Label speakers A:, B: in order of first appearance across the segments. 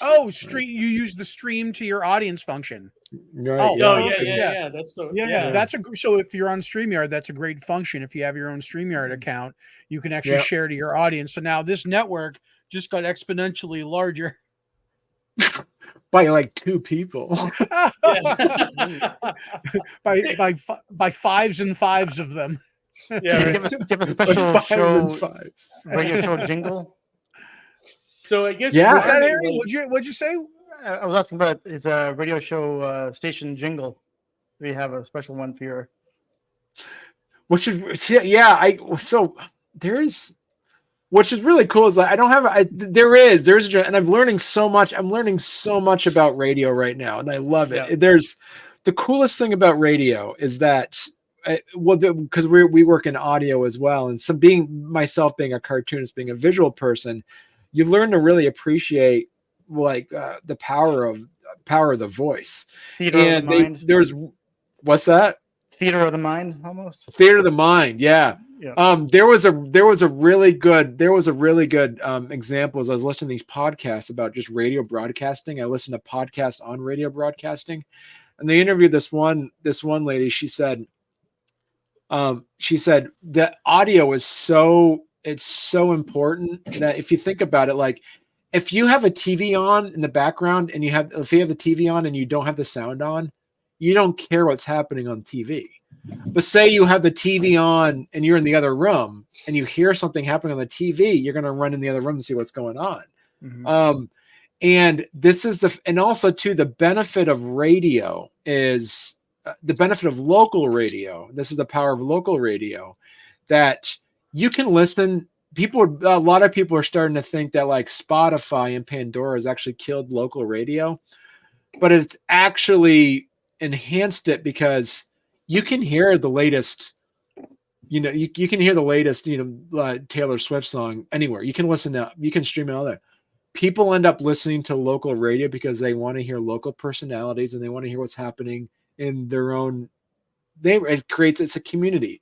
A: Oh, stream! You use the stream to your audience function.
B: Right,
A: Oh,
C: Oh yeah,
A: perfect.
C: yeah. That's so
A: Yeah. That's so if you're on StreamYard, that's a great function. If you have your own StreamYard account, you can actually
B: Yeah.
A: share to your audience. So now this network just got exponentially larger.
B: by like 2 people.
A: by fives and fives of them.
C: Yeah.
D: Do you
C: Right.
D: have a
B: Like
D: special
B: 5s and
D: show,
B: 5s.
D: radio show jingle?
C: So I guess
B: Yeah.
A: What's that,
C: Barney,
A: Harry?
C: like-
A: What'd you say?
D: I was asking about it's a radio show station jingle. Do you have a special one for your?
B: Which is so there's which is really cool is like I don't have there's and I'm learning so much about radio right now and I love it.
D: Yeah.
B: There's the coolest thing about radio is that because we work in audio as well, and so being a cartoonist, being a visual person, you learn to really appreciate like the power of the voice.
D: Theater of the mind.
B: There's what's that?
D: Theater of the mind, almost.
B: Theater of the mind, yeah.
D: Yeah.
B: There was a really good example as I was listening to these podcasts about just radio broadcasting. I listened to podcasts on radio broadcasting, and they interviewed this one lady. She said that audio is so important that if you think about it, like if you have a TV on in the background and if you have the TV on and you don't have the sound on, you don't care what's happening on TV. But say you have the TV on and you're in the other room and you hear something happening on the TV, you're going to run in the other room and see what's going on.
D: Mm-hmm.
B: And this is and also too, the benefit of radio is the benefit of local radio. This is the power of local radio, that you can listen. A lot of people are starting to think that like Spotify and Pandora has actually killed local radio, but it's actually enhanced it because you can hear the latest, you can hear the latest, Taylor Swift song anywhere. You can stream it all there. People end up listening to local radio because they want to hear local personalities and they want to hear what's happening in their own. It creates a community.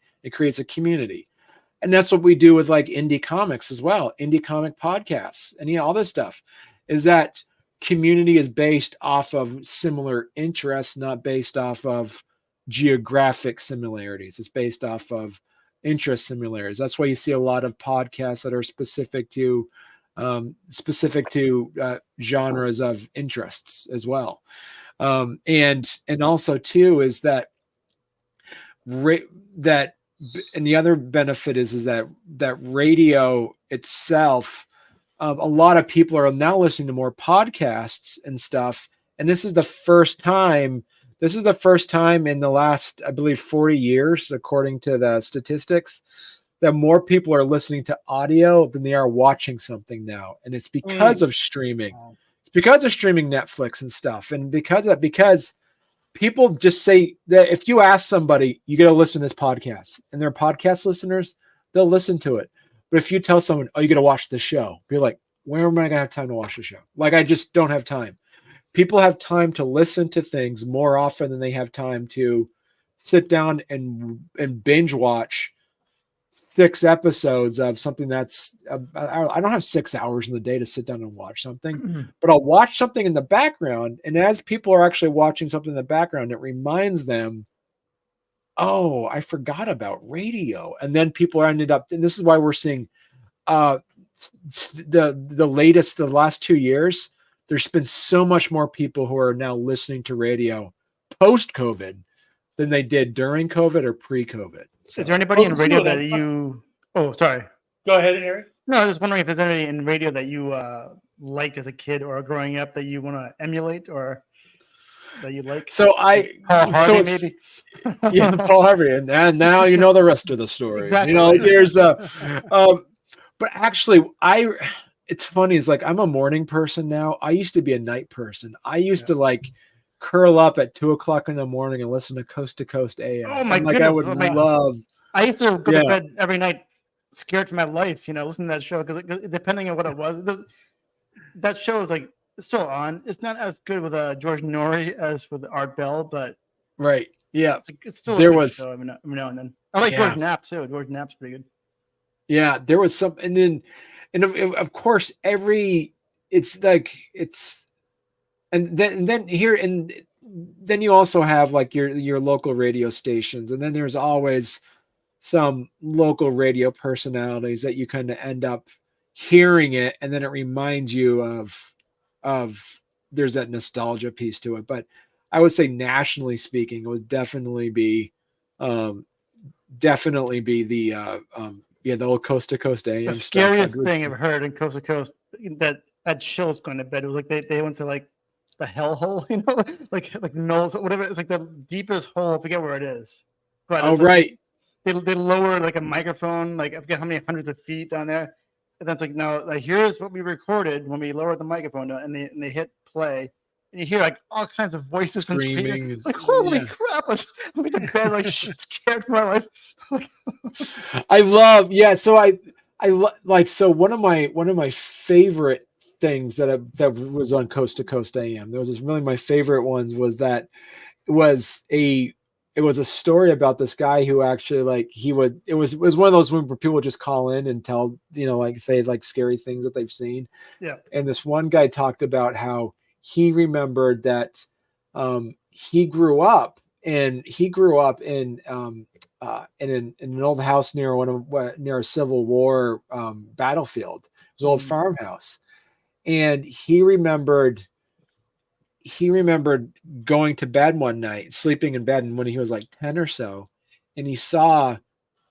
B: And that's what we do with like indie comics as well. Indie comic podcasts and all this stuff is that community is based off of similar interests, not based off of geographic similarities. It's based off of interest similarities. That's why you see a lot of podcasts that are specific to genres of interests as well. And also too is that and the other benefit is that radio itself, a lot of people are now listening to more podcasts and stuff. And this is the first time in the last, I believe, 40 years, according to the statistics, that more people are listening to audio than they are watching something now. And it's because of streaming. It's because of streaming Netflix and stuff. And because people just say that if you ask somebody, you got to listen to this podcast, and they're podcast listeners, they'll listen to it. But if you tell someone, oh, you got to watch the show, be like, where am I going to have time to watch the show? Like, I just don't have time. People have time to listen to things more often than they have time to sit down and binge watch 6 episodes of something that's I don't have 6 hours in the day to sit down and watch something, but I'll watch something in the background. And as people are actually watching something in the background, it reminds them, oh, I forgot about radio. And then people are ended up, and this is why we're seeing the last 2 years, there's been so much more people who are now listening to radio post-COVID than they did during COVID or pre-COVID. So,
D: is there anybody in radio that you? Oh, sorry.
C: Go ahead, Harry.
D: No, I was just wondering if there's anybody in radio that you liked as a kid or growing up that you want to emulate or that you like.
B: So
D: Paul Harvey, maybe.
B: Yeah, Paul Harvey, and now you know the rest of the story.
D: Exactly.
B: There's but actually, it's funny. It's like I'm a morning person now. I used to be a night person. I used to like curl up at 2:00 in the morning and listen to Coast AM.
D: Oh my
B: goodness!
D: I
B: would love.
D: I used to go to bed every night scared for my life. Listening to that show because depending on what it was, that show is like it's still on. It's not as good with George Norrie as with Art Bell, but
B: right, yeah,
D: it's still
B: there
D: a good
B: was
D: show every now and then. I like George Knapp too. George Knapp's pretty good.
B: Yeah, there was some, and of course every it's like and then here and then you also have like your local radio stations, and then there's always some local radio personalities that you kind of end up hearing it, and then it reminds you of there's that nostalgia piece to it. But I would say nationally speaking, it would definitely be the the old Coast to Coast AM
D: The
B: stuff.
D: scariest thing I've heard in Coast to Coast that had chills going to bed. It was like they went to like the hellhole, you know, like Knowles, whatever. It's like the deepest hole. I forget where it is. But
B: Oh
D: it's like
B: right.
D: they lower like a microphone, like I forget how many hundreds of feet down there. And that's like, no, like here's what we recorded when we lowered the microphone down, and they hit play. And you hear like all kinds of voices
B: Screaming
D: and
B: is-
D: like, holy
B: yeah.
D: crap! I went to bed like scared for my life.
B: I love, yeah. So like, so one of my favorite things that was on Coast to Coast AM. There was this really, my favorite ones was that it was a story about this guy who actually like it was one of those where people would just call in and tell, like if they had like scary things that they've seen.
D: Yeah.
B: And this one guy talked about how he remembered that he grew up in an old house near a Civil War battlefield. It was an old farmhouse, and he remembered going to bed one night, sleeping in bed, and when he was like 10 or so, and he saw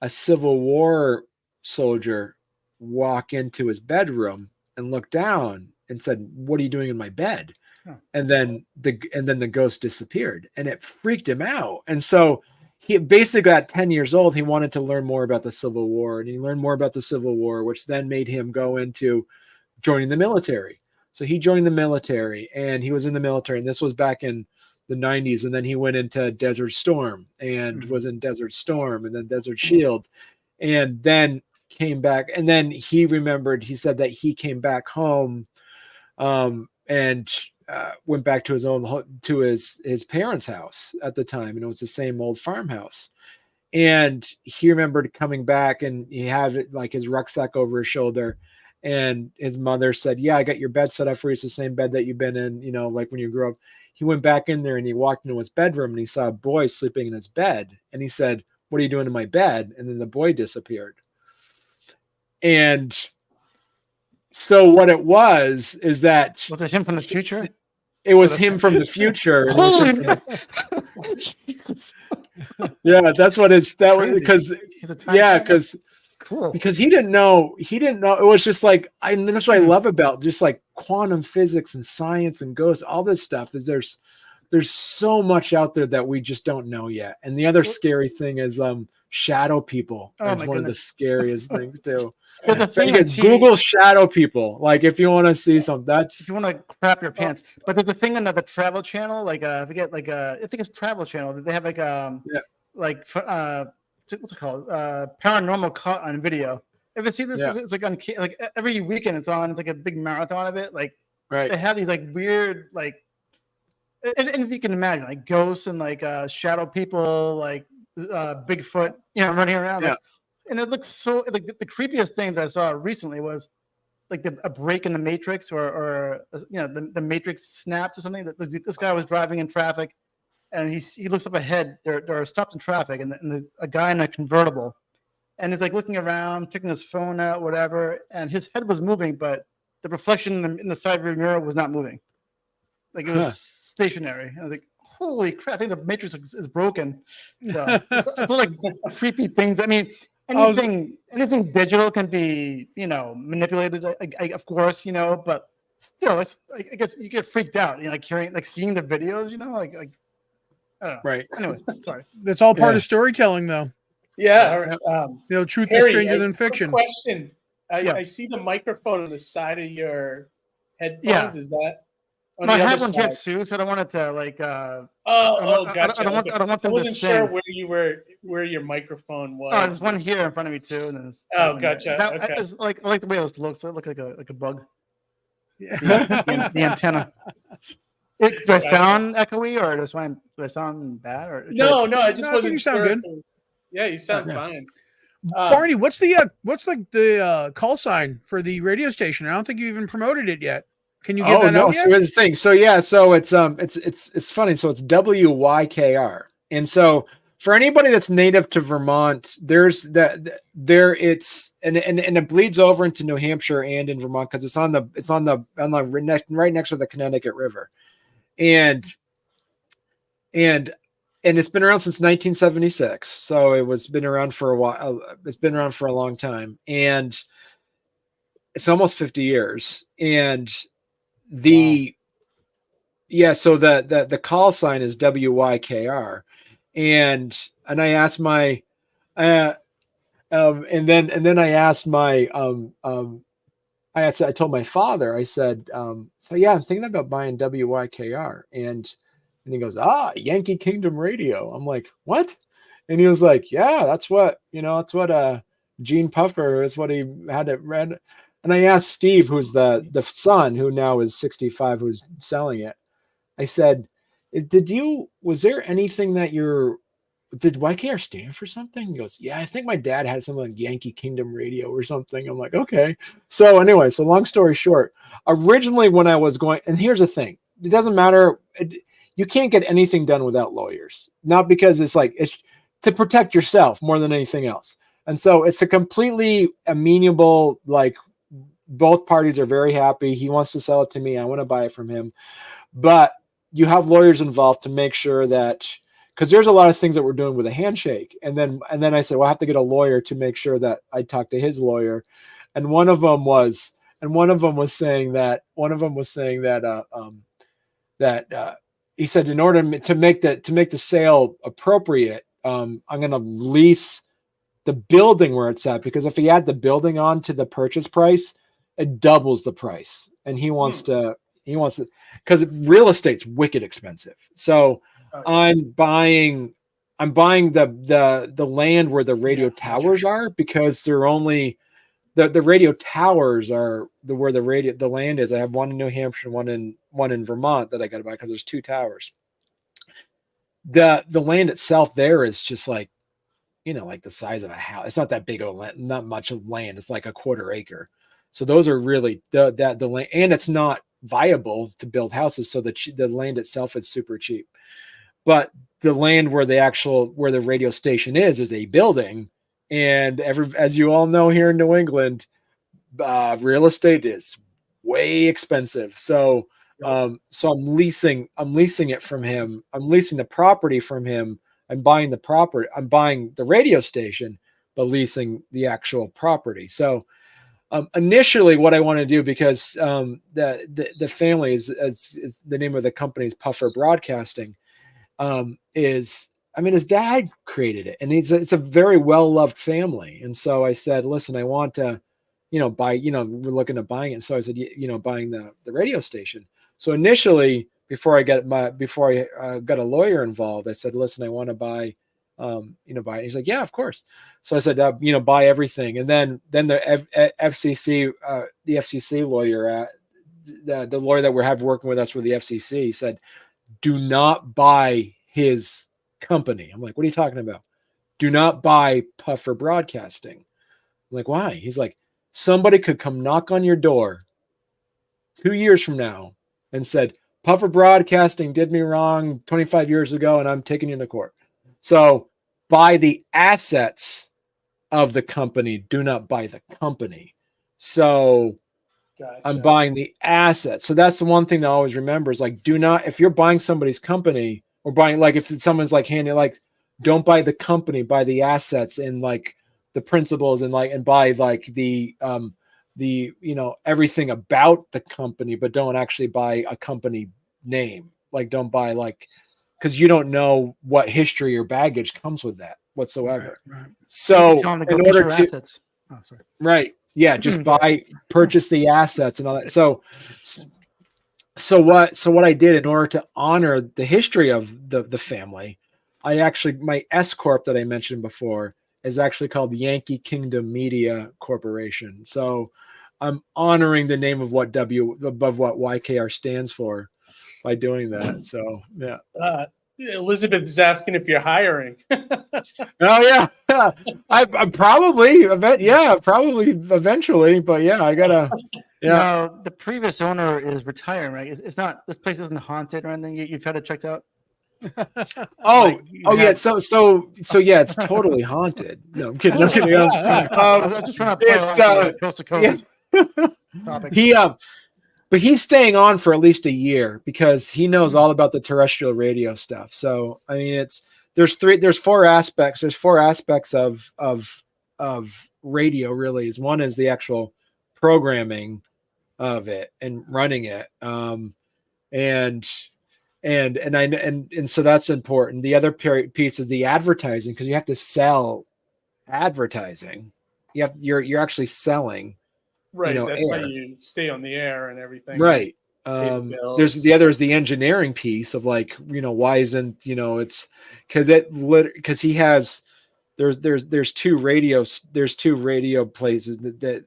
B: a Civil War soldier walk into his bedroom and look down and said, "What are you doing in my bed?"
D: Huh.
B: And then the ghost disappeared, and it freaked him out. And so he basically at 10 years old, he wanted to learn more about the Civil War, and he learned more about the Civil War, which then made him go into joining the military. So he joined the military, and he was in the military, and this was back in the 90s. And then he went into Desert Storm and was in Desert Storm, and then Desert Shield, and then came back. And then he said that he came back home and went back to his parents' house at the time, and it was the same old farmhouse. And he remembered coming back, and he had like his rucksack over his shoulder, and his mother said, "Yeah, I got your bed set up for you. It's the same bed that you've been in, like when you grew up." He went back in there and he walked into his bedroom, and he saw a boy sleeping in his bed, and he said, "What are you doing in my bed?" And then the boy disappeared. And so what it was that
D: Was it him from the future?
B: it was him from the future.
D: Jesus.
B: Yeah, that's what it's that was
D: Crazy.
B: because
D: He's a time
B: yeah,
D: traveler?
B: because
D: Cool.
B: he didn't know. It was just like that's what I love about just like quantum physics and science and ghosts. All this stuff is there's so much out there that we just don't know yet. And the other scary thing is shadow people.
D: Oh,
B: It's
D: my
B: one of the
D: goodness.
B: scariest things too.
D: There's a
B: So
D: thing
B: you
D: on
B: can
D: TV
B: Google shadow people. Like if you want to see something,
D: if
B: that's
D: you want to crap your pants. But there's a thing on the Travel Channel, like I forget, like I think it's Travel Channel. They have like like what's it called? Paranormal caught on video. Ever see this?
B: Yeah.
D: It's like on like every weekend it's on. It's like a big marathon of it. Like
B: right.
D: they have these like weird like anything you can imagine, like ghosts and like shadow people, like Bigfoot, running around.
B: Yeah.
D: Like, and it looks so like the creepiest thing that I saw recently was like a break in the Matrix, or the Matrix snapped or something. That this guy was driving in traffic, and he looks up ahead. They're stopped in traffic, and a guy in a convertible, and he's like looking around, checking his phone out, whatever. And his head was moving, but the reflection in the side rear mirror was not moving. Like it was stationary. I was like, holy crap! I think the Matrix is broken. So it's like creepy things. I mean. Anything digital can be, manipulated, of course, but still, I guess you get freaked out, like hearing, like seeing the videos, like I don't know.
B: Right.
D: Anyway, sorry.
A: That's all part of storytelling, though.
C: Yeah.
A: Truth
C: Harry,
A: is stranger than
C: quick
A: fiction.
C: question.
D: Yeah.
C: I see the microphone on the side of your headphones.
D: Yeah.
C: Is that on
D: I
C: the
D: have
C: other
D: one
C: side?
D: here too, so I don't want it to like.
C: Gotcha.
D: I don't want them
C: I
D: to
C: wasn't
D: sing.
C: sure where your microphone was.
D: Oh, there's one here in front of me too, and then
C: gotcha. Okay.
D: I like the way this looks. It looks like a bug.
A: Yeah.
D: The antenna. Do I sound echoey, or do I sound bad? Or
C: No, I just
A: No, I think
C: wasn't
A: you sound
C: sure.
A: good.
C: Yeah, you sound fine.
A: Barney, what's the call sign for the radio station? I don't think you even promoted it yet. Can you give
B: Oh
A: that
B: no!
A: out
B: So
A: yet?
B: here's the thing. So yeah, so it's funny. So it's WYKR, and so for anybody that's native to Vermont, there's there it's and it bleeds over into New Hampshire and in Vermont because it's on the right next to the Connecticut River, and and it's been around since 1976. So it was been around for a while. It's been around for a long time, and it's almost 50 years, and the yeah, so the call sign is WYKR, and I asked my uh and then I asked my I told my father, I said, so yeah, I'm thinking about buying WYKR, and he goes, Yankee Kingdom Radio. I'm like, what? And he was like, yeah, that's what that's what Gene Puffer is what he had it read. And I asked Steve, who's the son who now is 65, who's selling it. I said, was there anything that did YKR stand for something? He goes, yeah, I think my dad had something like Yankee Kingdom Radio or something. I'm like, okay. So anyway, so long story short, originally when I was going, and here's the thing, it doesn't matter. You can't get anything done without lawyers, not because it's to protect yourself more than anything else. And so it's a completely amenable, like both parties are very happy. He wants to sell it to me. I want to buy it from him. But you have lawyers involved to make sure that, because there's a lot of things that we're doing with a handshake. And then I said, well, I have to get a lawyer to make sure that I talk to his lawyer. And one of them was saying that he said, in order to make the sale appropriate, I'm going to lease the building where it's at, because if he add the building on to the purchase price, it doubles the price. And he wants to, because real estate's wicked expensive. So I'm buying the land where the radio towers are, because they're only the radio towers are where the land is. I have one in New Hampshire, one in Vermont that I got to buy because there's two towers. The land itself there is just like, like the size of a house. It's not that big of a land, not much of land. It's like a quarter acre. So those are really the land, and it's not viable to build houses. So the land itself is super cheap, but the land where the radio station is a building. And as you all know, here in New England, real estate is way expensive. So I'm leasing it from him. I'm leasing the property from him. I'm buying the property. I'm buying the radio station, but leasing the actual property. So initially, what I want to do, because the family is the name of the company is Puffer Broadcasting, his dad created it, and it's a very well loved family. And so I said, listen, I want to, buy. We're looking at buying it. So I said, buying the radio station. So initially, before I got a lawyer involved, I said, listen, I want to buy. Buy it. He's like, yeah, of course. So I said, buy everything. And then the FCC, the FCC lawyer, the lawyer that we're working with us with the FCC said, do not buy his company. I'm like, what are you talking about? Do not buy Puffer Broadcasting. I'm like, why? He's like, somebody could come knock on your door 2 years from now and said, Puffer Broadcasting did me wrong 25 years ago, and I'm taking you to court. So buy the assets of the company. Do not buy the company. So gotcha. I'm buying the assets. So that's the one thing to always remember is like, do not, if you're buying somebody's company or buying, like if someone's like handing, like, don't buy the company, buy the assets and like the principles and buy like the everything about the company, but don't actually buy a company name. Like don't buy because you don't know what history or baggage comes with that whatsoever.
A: Right.
B: So in order to
D: assets. Oh, sorry.
B: Right. Yeah. Just purchase the assets and all that. So what I did in order to honor the history of the family, my S Corp that I mentioned before is actually called Yankee Kingdom Media Corporation. So I'm honoring the name of what YKR stands for by doing that. So yeah.
C: Elizabeth is asking if you're hiring.
B: Oh yeah, I probably eventually, but yeah, I gotta,
D: Now, the previous owner is retiring, right? It's not, this place isn't haunted or anything. You've had it checked out?
B: Oh,
D: you
B: yeah.
D: have-
B: So yeah, it's totally haunted. No, I'm kidding. I'm kidding.
D: I was just trying to play
B: it's,
D: off the coast to
B: yeah.
D: coast topic.
B: But he's staying on for at least a year because he knows all about the terrestrial radio stuff. So I mean, there's four aspects. There's four aspects of radio. Really, is one is the actual programming of it and running it, and so that's important. The other piece is the advertising, because you have to sell advertising. You're actually selling.
C: Right. That's
B: air.
C: how you stay on the air and everything.
B: Right.
C: Bills.
B: There's the other is the engineering piece of like, why isn't, it's because he has, there's two radio places that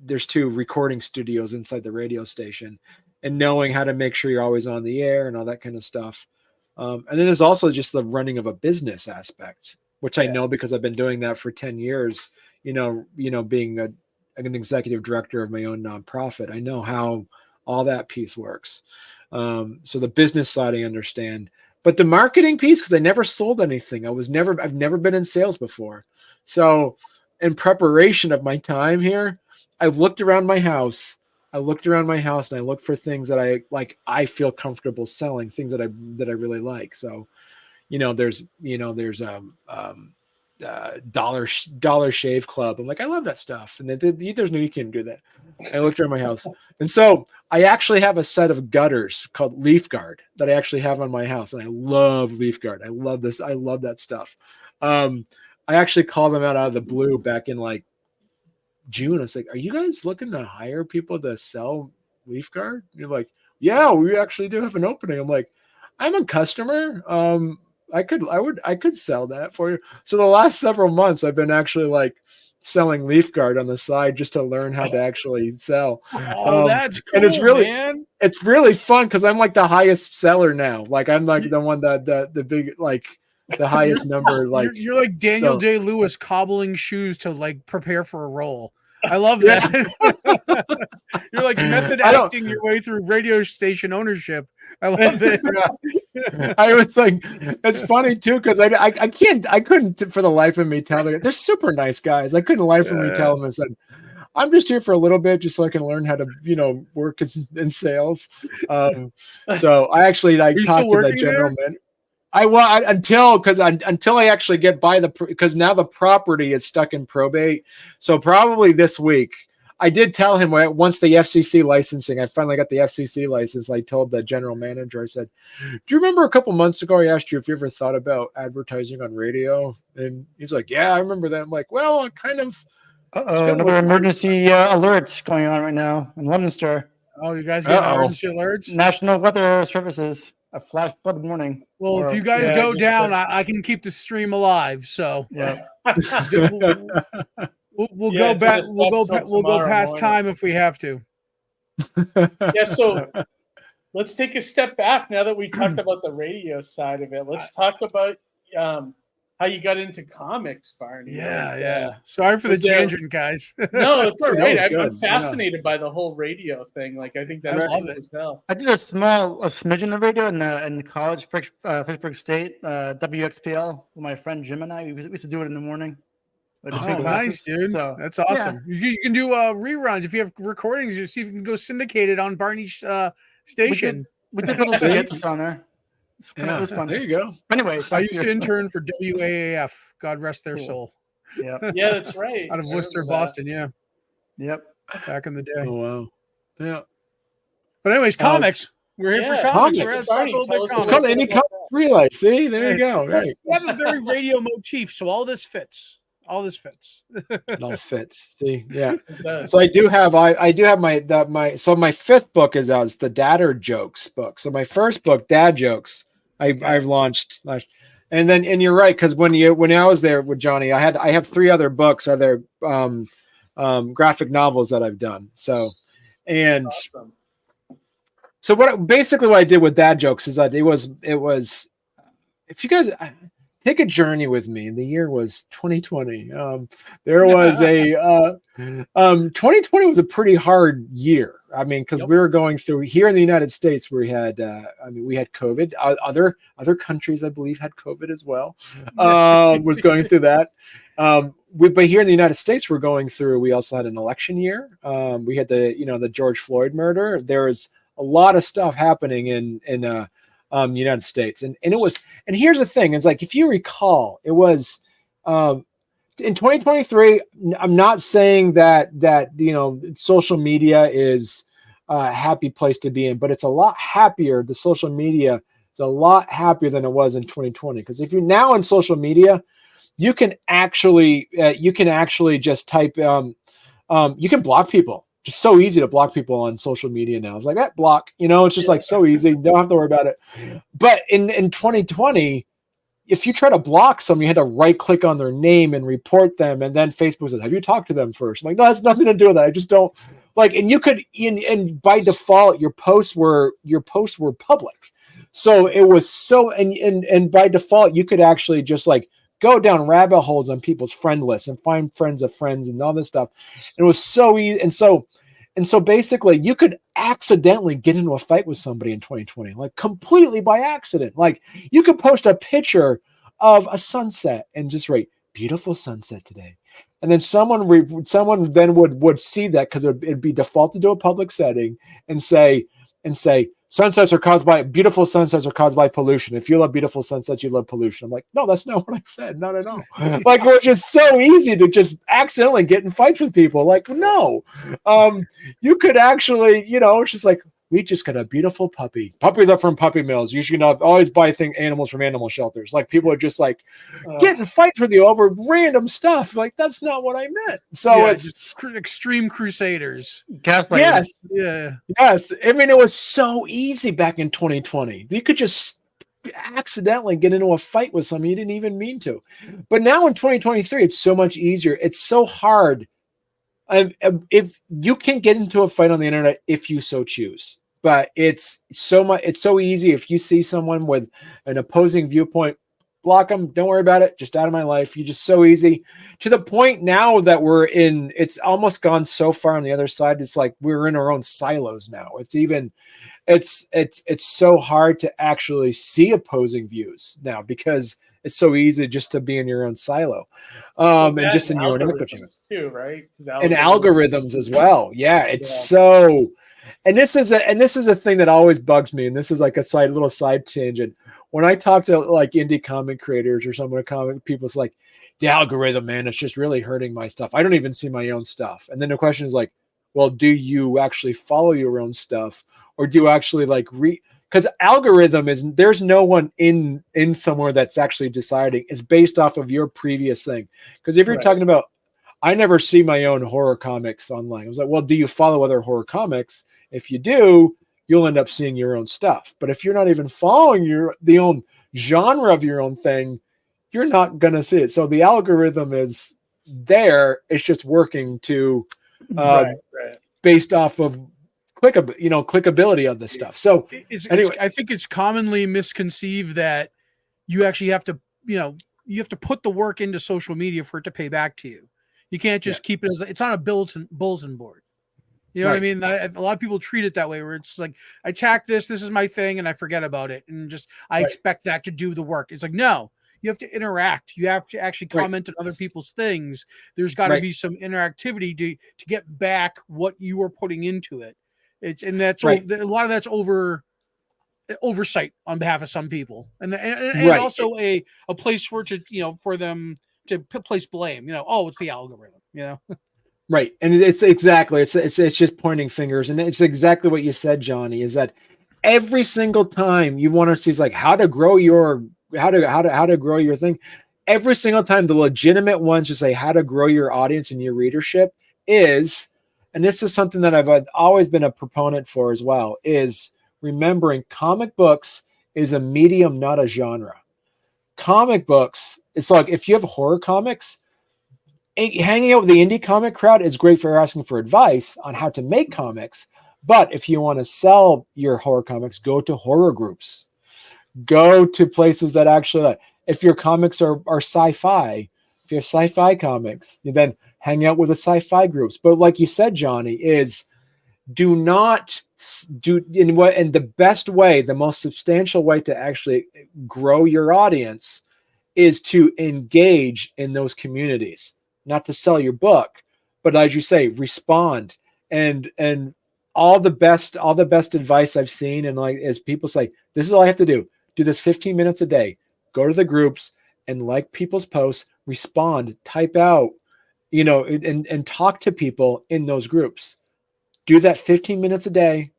B: there's two recording studios inside the radio station, and knowing how to make sure you're always on the air and all that kind of stuff. And then there's also just the running of a business aspect, which I know because I've been doing that for 10 years, being an executive director of my own nonprofit. I know how all that piece works. So the business side, I understand, but the marketing piece, because I never sold anything. I've never been in sales before. So in preparation of my time here, I looked around my house. And I looked for things that I feel comfortable selling, things that I really like. So, there's Dollar Shave Club. I'm like, I love that stuff. And there's no, you can't do that. I looked around my house. And so I actually have a set of gutters called Leaf Guard that I actually have on my house. And I love Leaf Guard. I love this. I love that stuff. I actually called them out of the blue back in like June. I was like, are you guys looking to hire people to sell Leaf Guard? And you're like, yeah, we actually do have an opening. I'm like, I'm a customer. I could sell that for you. So the last several months I've been actually like selling Leaf Guard on the side just to learn how to actually sell.
A: Oh, that's cool,
B: and
A: man.
B: It's really fun because I'm like the highest seller now. Like I'm like the one that the big, like the highest number. Like
A: you're like Daniel Day-Lewis cobbling shoes to like prepare for a role. I love that. You're like method acting your way through radio station ownership. I love it.
B: I was like, it's funny too, because I couldn't for the life of me tell them. They're super nice guys. I couldn't life of me tell them. I said, I'm just here for a little bit, just so I can learn how to, work in sales. So I actually talked to the general manager. Until I actually get by because now the property is stuck in probate. So probably this week. I did tell him once the FCC licensing, I finally got the FCC license. I told the general manager, I said, do you remember a couple months ago I asked you if you ever thought about advertising on radio? And he's like, yeah, I remember that. I'm like, well, I kind of.
D: Another emergency alert going on right now in Leominster.
A: Oh, you guys get emergency alerts?
D: National Weather Services, a flash flood warning.
A: Well, if you guys go down, I can keep the stream alive. So
D: yeah.
A: We'll go back. We'll go past time if we have to.
C: Yeah. So let's take a step back now that we talked about the radio side of it. Let's talk about how you got into comics, Barney.
A: Yeah. Sorry for the tangent, guys.
C: No, it's all right. I'm fascinated by the whole radio thing. Like, I think that's cool as hell.
D: I did a smidgen of radio in college, Fitchburg State, WXPL, with my friend Jim and I. We used to do it in the morning.
A: Nice, dude. So, that's awesome. Yeah. You can do reruns if you have recordings. You see if you can go syndicate it on Barney's station.
D: We did little skits on there. It was fun.
B: There you go.
D: Anyway,
A: I used to intern for WAAF. God rest their soul.
D: Yeah,
C: that's right.
A: Out of Worcester, Boston. Yeah.
D: Yep.
A: Back in the day.
B: Oh wow. Yeah.
A: But anyways, comics. We're here for comics.
B: It's called Any Comics Relay. See, there you go. Right.
A: We have a very radio motif, so all this fits. It all
B: fits. See, yeah. So I do have my fifth book is out. It's the Dadder Jokes book. So my first book, Dad Jokes, I've launched, and you're right, because when I was there with Johnny, I have three other books, other graphic novels that I've done. So, and awesome. So what I did with Dad Jokes is that it was if you guys. take a journey with me. And the year was 2020. There was a 2020 was a pretty hard year. I mean, because we were going through here in the United States, we had we had COVID. Other countries, I believe, had COVID as well. Was going through that. But here in the United States, we're going through. We also had an election year. We had the George Floyd murder. There was a lot of stuff happening in United States, and it was. And here's the thing: it's like if you recall, it was in 2023. I'm not saying that social media is a happy place to be in, but it's a lot happier. The social media is a lot happier than it was in 2020. Because if you're now on social media, you can actually just type. You can block people. Just so easy to block people on social media now. It's like that block, it's just like so easy. Don't have to worry about it. But in 2020, if you try to block someone, you had to right click on their name and report them. And then Facebook said, have you talked to them first? I'm like, no, that's nothing to do with that. I just don't like, and you could, and by default, your posts were public. So it was so, and by default, you could actually just like go down rabbit holes on people's friend lists and find friends of friends and all this stuff. And it was so easy. And so basically you could accidentally get into a fight with somebody in 2020, like completely by accident. Like you could post a picture of a sunset and just write beautiful sunset today. And then someone then would see that because it'd be defaulted to a public setting and say, beautiful sunsets are caused by pollution. If you love beautiful sunsets, you love pollution. I'm like, no, that's not what I said. Not at all. Like, we're just so easy to just accidentally get in fights with people. Like, no, you could actually, it's just like, we just got a beautiful puppy. Puppies are from puppy mills. You should not always buy animals from animal shelters. Like people are just like getting fights with you over random stuff. Like that's not what I meant. So it's
A: extreme crusaders.
D: Gaslighting.
B: Yes.
A: Yeah.
B: Yes. I mean, it was so easy back in 2020. You could just accidentally get into a fight with someone you didn't even mean to. But now in 2023, it's so much easier. It's so hard. If you can get into a fight on the internet if you so choose. But it's so easy. If you see someone with an opposing viewpoint, block them. Don't worry about it. Just out of my life. You're just so easy to the point now that it's almost gone so far on the other side. It's like we're in our own silos now. It's so hard to actually see opposing views now because it's so easy just to be in your own silo, and just in your own echo chamber
C: too, right?
B: And algorithms as well. Yeah, so. And this is a thing that always bugs me. And this is like a little side tangent. When I talk to like indie comic creators or someone comic people's like the algorithm, man, it's just really hurting my stuff. I don't even see my own stuff. And then the question is like, well, do you actually follow your own stuff, or do you actually like because algorithm there's no one in somewhere that's actually deciding. It's based off of your previous thing. Because if you're talking about, I never see my own horror comics online. I was like, well, do you follow other horror comics? If you do, you'll end up seeing your own stuff. But if you're not even following the own genre of your own thing, you're not going to see it. So the algorithm is there. It's just working to based off of clickability of the stuff. So anyway,
A: I think it's commonly misconceived that you actually have to, you have to put the work into social media for it to pay back to you. You can't just keep it as it's on a bulletin board. You know what I mean? A lot of people treat it that way, where it's like, I tack this is my thing, and I forget about it. And I expect that to do the work. It's like, no, you have to interact. You have to actually comment on other people's things. There's got to be some interactivity to get back what you are putting into it. That's a lot of that's oversight on behalf of some people. And also a place for for them to place blame, it's the algorithm,
B: Right. And it's exactly, it's just pointing fingers. And it's exactly what you said, Johnny, is that every single time you want to see like how to grow your thing, every single time the legitimate ones to say how to grow your audience and your readership is, and this is something that I've always been a proponent for as well, is remembering comic books is a medium, not a genre. Comic books, it's like if you have horror comics, hanging out with the indie comic crowd is great for asking for advice on how to make comics. But if you want to sell your horror comics, go to horror groups. Go to places that actually, if your comics are sci-fi, if you have sci-fi comics, you then hang out with the sci-fi groups. But like you said, Johnny, is do not do in the best way, the most substantial way to actually grow your audience is to engage in those communities, not to sell your book, but as you say, respond. And all the best advice I've seen, and like, is people say, this is all I have to do this 15 minutes a day, go to the groups and like people's posts, respond, type out, and talk to people in those groups. Do that 15 minutes a day,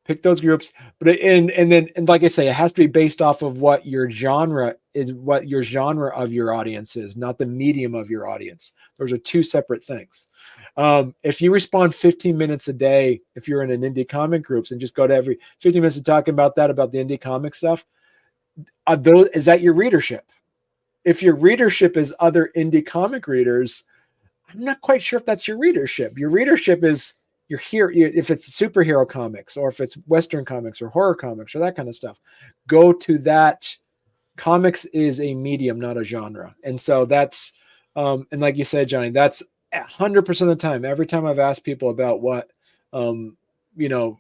B: pick those groups, but and like I say, it has to be based off of what your genre of your audience is, not the medium of your audience. Those are two separate things. If you respond 15 minutes a day, if you're in an indie comic groups and just go to every 15 minutes of talking about the indie comic stuff, is that your readership? If your readership is other indie comic readers, I'm not quite sure if that's your readership. Your readership is you're here. If it's superhero comics or if it's Western comics or horror comics or that kind of stuff, go to that. Comics is a medium, not a genre. And so that's, and like you said, Johnny, that's 100% of the time. Every time I've asked people about what, the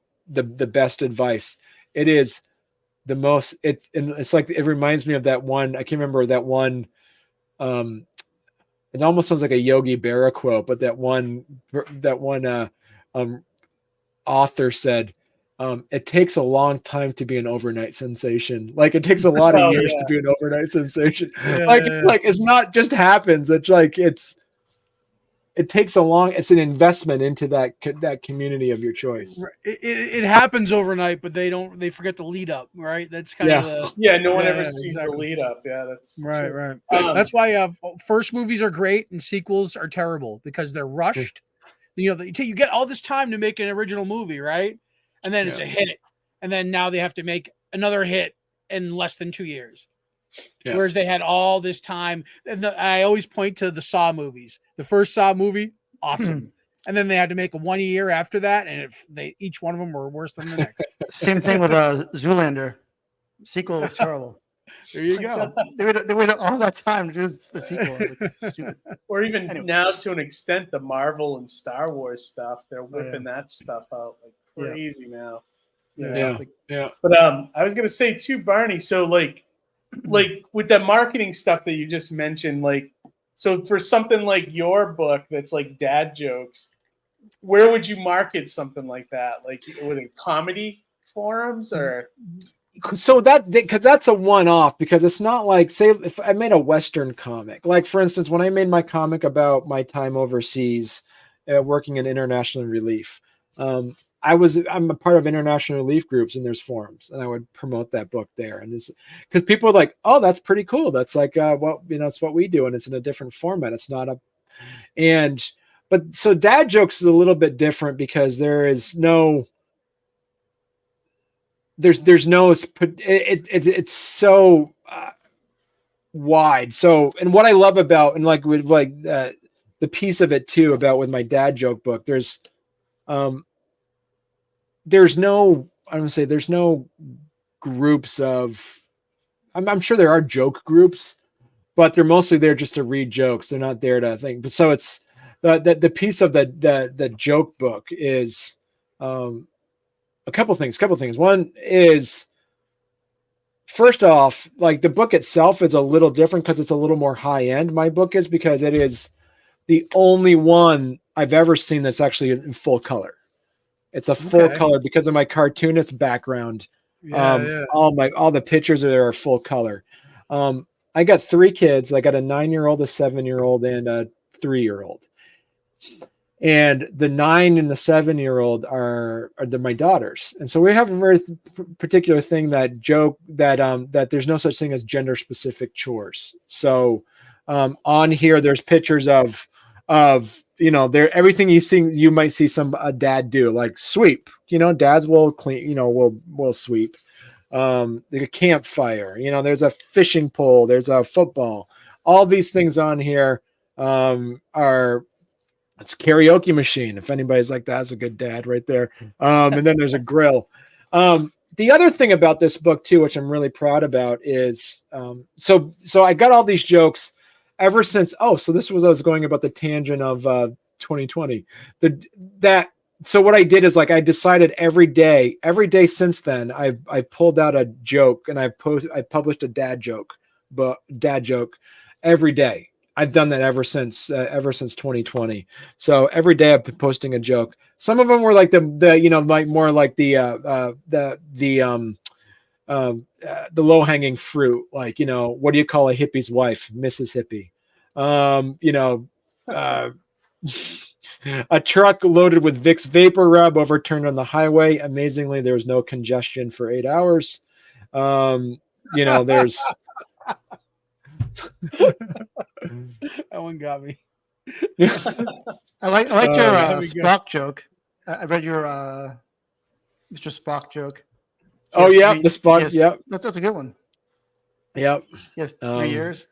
B: best advice, it is the most, it's like, it reminds me of that one, I can't remember that one, it almost sounds like a Yogi Berra quote, but that one author said, it takes a long time to be an overnight sensation. Like it takes a lot of years to be an overnight sensation. It's not just happens. It's like, it takes it's an investment into that community of your choice.
A: It happens overnight, but they forget the lead up, right? That's kind of
C: no one ever sees the lead up. Yeah, that's
A: right. True. Right. That's why first movies are great and sequels are terrible because they're rushed. You get all this time to make an original movie, right? And then it's a hit, and then now they have to make another hit in less than 2 years. Yeah. Whereas they had all this time, and I always point to the Saw movies. The first Saw movie, awesome, and then they had to make 1 year after that, and each one of them were worse than the next.
D: Same thing with Zoolander. Sequel was terrible.
A: There you go.
D: They waited all that time to do the sequel. Stupid.
C: Or even now, to an extent, the Marvel and Star Wars stuff, they're whipping that stuff out like crazy now. But I was gonna say too, Barney. So like with the marketing stuff that you just mentioned, so for something like your book that's like dad jokes, where would you market something like that? Like with a comedy forums or?
B: So because that's a one-off, because it's not like, say if I made a Western comic, like for instance, when I made my comic about my time overseas working in international relief, I'm a part of international relief groups and there's forums, and I would promote that book there. And it's because people are like, oh, that's pretty cool. That's like, it's what we do. And it's in a different format. It's not but so dad jokes is a little bit different because there's no, it's so wide. So, and what I love about, and like with the piece of it too, about with my dad joke book, there's no groups of, I'm sure there are joke groups, but they're mostly there just to read jokes. They're not there to think. But so it's the piece of the joke book is a couple things. One is, first off, like the book itself is a little different because it's a little more high end. My book is, because it is the only one I've ever seen that's actually in full color. It's a full color because of my cartoonist background. All the pictures are full color. I got 3 kids. I got a 9-year-old, a 7-year-old, and a 3-year-old. And the 9 and the 7-year-old are my daughters. And so we have a very particular thing that there's no such thing as gender specific chores. So on here, there's pictures of everything you might see a dad do, like sweep, dads will clean, will sweep, like a campfire, there's a fishing pole, there's a football, all these things on here it's karaoke machine. If anybody's like, that's a good dad right there. And then there's a grill. the other thing about this book too, which I'm really proud about, is so I got all these jokes ever since. Oh, so this was I was going about the tangent of 2020. So what I did is like I decided every day since then I pulled out a joke and I published a dad joke every day. I've done that ever since 2020. So every day I've been posting a joke. Some of them were like the you know like more like the low hanging fruit, like, you know, what do you call a hippie's wife? Mrs. Hippie. You know, a truck loaded with Vicks Vapor Rub overturned on the highway. Amazingly, there was no congestion for 8 hours. You know, there's
A: that one got me.
D: I like your Spock joke. I read your Mr. Spock joke.
B: Oh yeah, the Spock. Yep,
D: that's a good one.
B: Yep.
D: Yes, 3 years.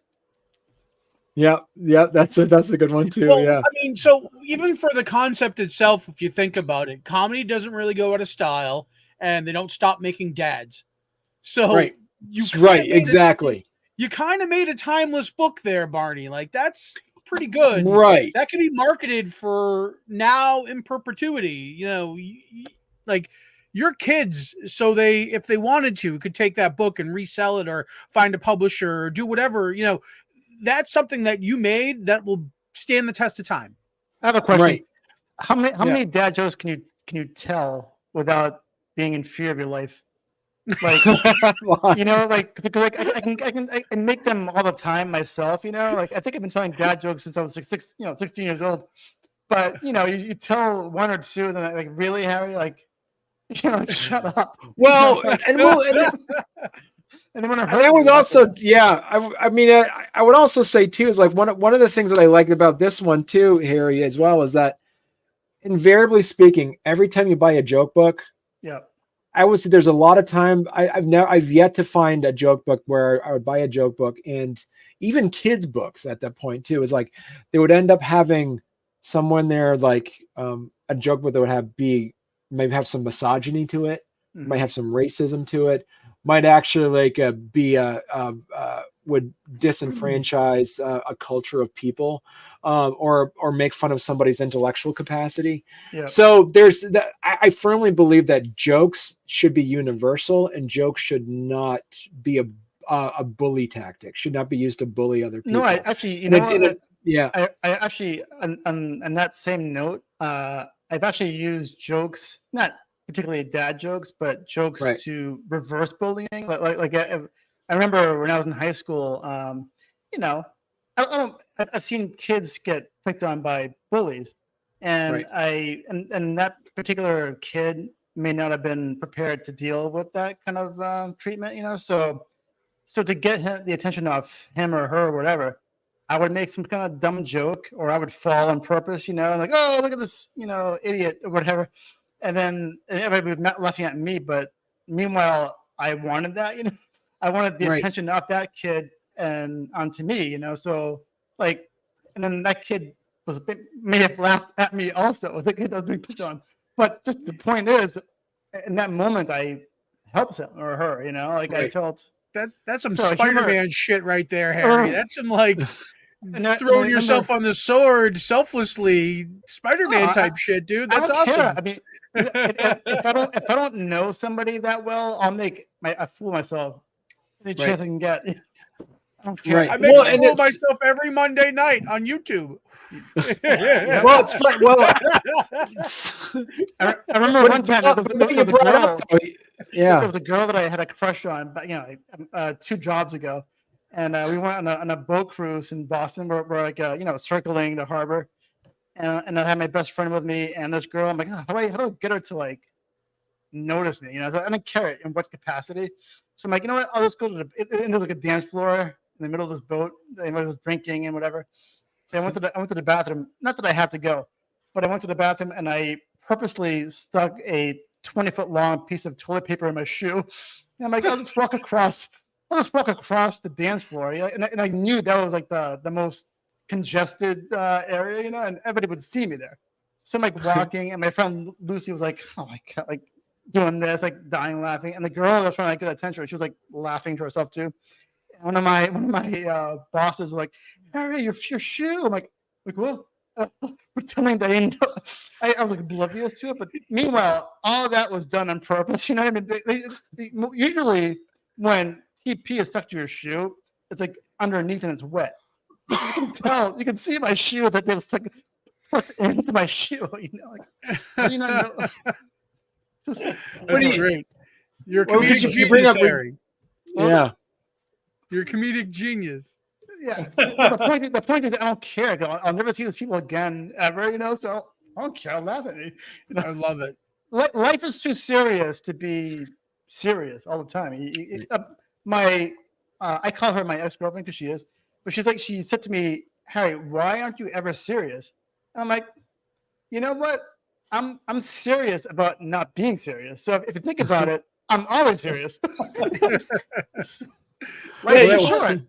B: Yeah, that's a good one too.
A: Well,
B: yeah.
A: I mean, so even for the concept itself, if you think about it, comedy doesn't really go out of style, and they don't stop making dads. So
B: right, exactly.
A: You kind of made a timeless book there, Barney. Like, that's pretty good.
B: Right.
A: That can be marketed for now in perpetuity. You know, like your kids, so if they wanted to, could take that book and resell it or find a publisher or do whatever. You know, that's something that you made that will stand the test of time.
D: I have a question.
B: Right.
D: How many dad jokes can you tell without being in fear of your life? Like, you know, like I can make them all the time myself. You know, like I think I've been telling dad jokes since I was 16 years old. But you know, you tell one or two, and then like, really, Harry, like, you know, shut up.
B: Well, and
D: then when
B: I was also, yeah, I mean, I would also say too is like one of the things that I liked about this one too, Harry, as well, is that invariably speaking, every time you buy a joke book,
D: yeah,
B: I would say there's a lot of time. I've yet to find a joke book where I would buy a joke book, and even kids books at that point too is like they would end up having someone there like a joke book that would maybe have some misogyny to it, might have some racism to it, might actually like would disenfranchise a culture of people, or make fun of somebody's intellectual capacity.
D: Yeah.
B: So there's that. I firmly believe that jokes should be universal, and jokes should not be a bully tactic. Should not be used to bully other people.
D: No, I actually,
B: yeah.
D: I actually, on that same note, I've actually used jokes, not particularly dad jokes, but jokes to reverse bullying. Like I remember when I was in high school, you know, I've seen kids get picked on by bullies, and and that particular kid may not have been prepared to deal with that kind of treatment, you know. So to get the attention of him or her or whatever, I would make some kind of dumb joke, or I would fall on purpose, you know, like, oh, look at this, you know, idiot or whatever. And then everybody would be laughing at me, but meanwhile, I wanted that, you know, I wanted the attention of that kid and onto me, you know. So like, and then that kid may have laughed at me also. The kid that was being picked on, but just the point is, in that moment, I helped him or her, you know, like I felt
A: that's some Spider-Man shit right there, Harry. That's some like throwing yourself on the sword selflessly, Spider-Man type shit, dude. That's awesome.
D: Care. I mean, if I don't know somebody that well, I'll make a fool myself any chance I can get. I don't care.
A: I make a fool myself every Monday night on YouTube.
B: Well, it's fun. Well,
D: I remember one time there was a girl. There was a girl that I had a crush on, but 2 jobs ago, and we went on a boat cruise in Boston. We're like circling the harbor, and I had my best friend with me, and this girl. I'm like, how do I get her to like notice me? You know, so I don't care in what capacity. So I'm like, you know what? I'll just go into like a dance floor in the middle of this boat. Everybody was drinking and whatever. So I went to the bathroom. Not that I had to go, but I went to the bathroom and I purposely stuck a 20-foot long piece of toilet paper in my shoe. And I'm like, I'll just walk across the dance floor. Yeah? And I knew that was like the most congested area, you know, and everybody would see me there. So I'm like walking, and my friend Lucy was like, "Oh my god, like doing this, like dying laughing, and the girl was trying to get attention. She was like laughing to herself too. One of my bosses was like, "Harry, your shoe." I'm like what? Pretending they didn't know. I was like oblivious to it, but meanwhile, all of that was done on purpose. You know what I mean? They usually when TP is stuck to your shoe, it's like underneath and it's wet. You can tell. You can see my shoe that they stuck into my shoe. You know, like how do you not know?
A: That's great. You're a comedic genius,
B: bring up
A: Harry.
B: Yeah.
A: You're a comedic genius.
D: Yeah. The point is, I don't care. I'll never see those people again ever. You know, so I don't care. I'll laugh at me. You know?
A: I love it.
D: Life is too serious to be serious all the time. I call her my ex-girlfriend because she is, but she said to me, "Harry, why aren't you ever serious?" And I'm like, you know what? I'm serious about not being serious. So if you think about it, I'm always serious. Life is short.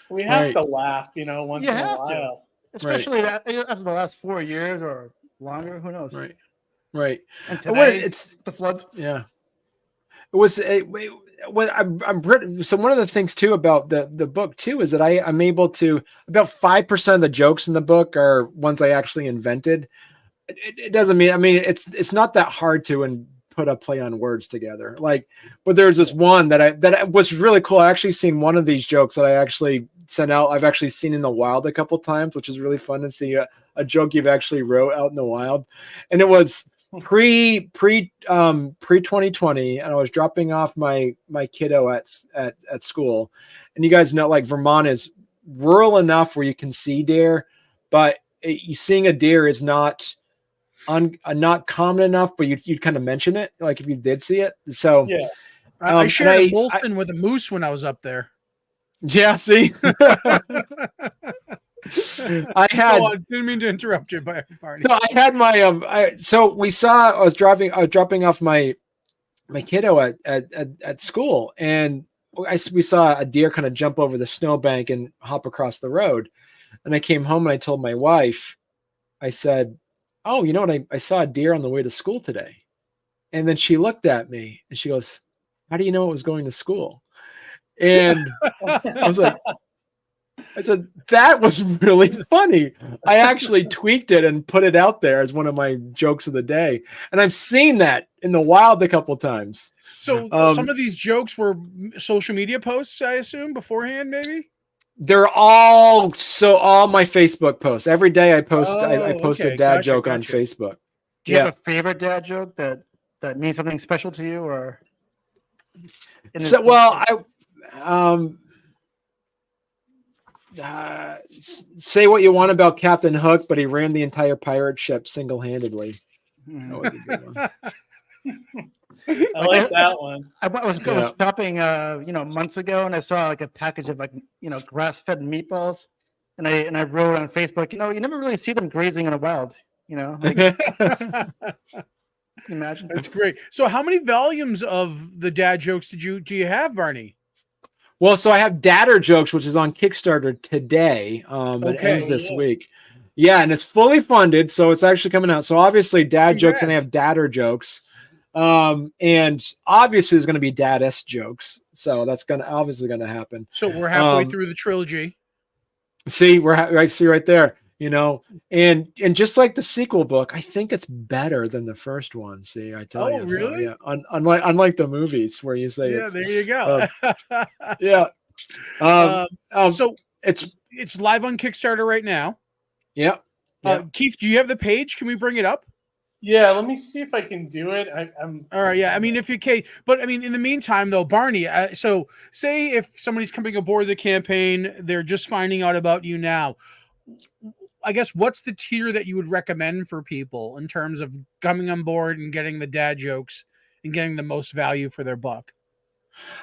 C: We have to laugh, you know, once in a while.
D: Especially after the last 4 years or longer. Who knows?
B: Right.
D: And today,
B: it's
D: the floods.
B: Yeah. It was. So one of the things too about the book too is that I'm able to, about 5% of the jokes in the book are ones I actually invented. It doesn't mean, I mean, it's not that hard to put a play on words together. Like, but there's this one that was really cool. I actually seen one of these jokes that I actually sent out. I've actually seen in the wild a couple times, which is really fun to see a joke you've actually wrote out in the wild. And it was pre 2020, and I was dropping off my kiddo at school. And you guys know, like, Vermont is rural enough where you can see deer, but seeing a deer is not common enough, but you'd kind of mention it, like if you did see it. So
A: yeah, I shared a Molson with a moose when I was up there.
B: Yeah, see, I had.
A: I didn't mean to interrupt you, Barney.
B: So I had my I was dropping off my kiddo at school, and we saw a deer kind of jump over the snowbank and hop across the road. And I came home and I told my wife, I said, "Oh, you know what? I saw a deer on the way to school today." And then she looked at me and she goes, "How do you know it was going to school?" And I said, "That was really funny." I actually tweaked it and put it out there as one of my jokes of the day. And I've seen that in the wild a couple times.
A: So some of these jokes were social media posts, I assume, beforehand, maybe?
B: They're all my Facebook posts. Every day I post I post a dad joke on Facebook.
D: Do you have a favorite dad joke that means something special to you, or?
B: Say what you want about Captain Hook, but he ran the entire pirate ship single-handedly. That was a good one.
C: I like that one.
D: I was shopping, months ago, and I saw like a package of grass-fed meatballs, and I wrote on Facebook, you never really see them grazing in the wild, Like, can you imagine?
A: That's great. So, how many volumes of the dad jokes do you have, Barney?
B: Well, so I have Dadder Jokes, which is on Kickstarter today. It ends this week. Yeah, and it's fully funded, so it's actually coming out. So obviously dad jokes, and I have Dadder Jokes. And obviously there's going to be Dad-esque jokes. So that's obviously going to happen.
A: So we're halfway through the trilogy.
B: See, I see right there, and just like the sequel book, I think it's better than the first one. See, I tell you.
A: Really?
B: So, yeah. Unlike the movies where you say,
A: there you go.
B: Yeah.
A: So it's live on Kickstarter right now.
B: Yeah.
A: Keith, do you have the page? Can we bring it up?
C: Yeah, let me see if I can do it. I'm
A: all right. Yeah, I mean, if you can, but I mean, in the meantime, though, Barney. So, say if somebody's coming aboard the campaign, they're just finding out about you now. I guess what's the tier that you would recommend for people in terms of coming on board and getting the dad jokes and getting the most value for their buck?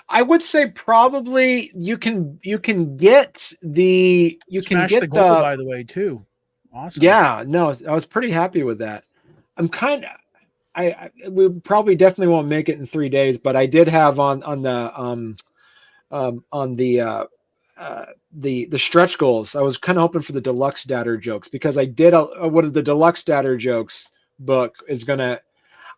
B: I would say probably you can get the
A: goal, by the way, too. Awesome.
B: Yeah, no, I was pretty happy with that. I'm we probably definitely won't make it in 3 days, but I did have on the stretch goals. I was kind of hoping for the deluxe Dadder Jokes, because I did one of the deluxe Dadder Jokes book is gonna.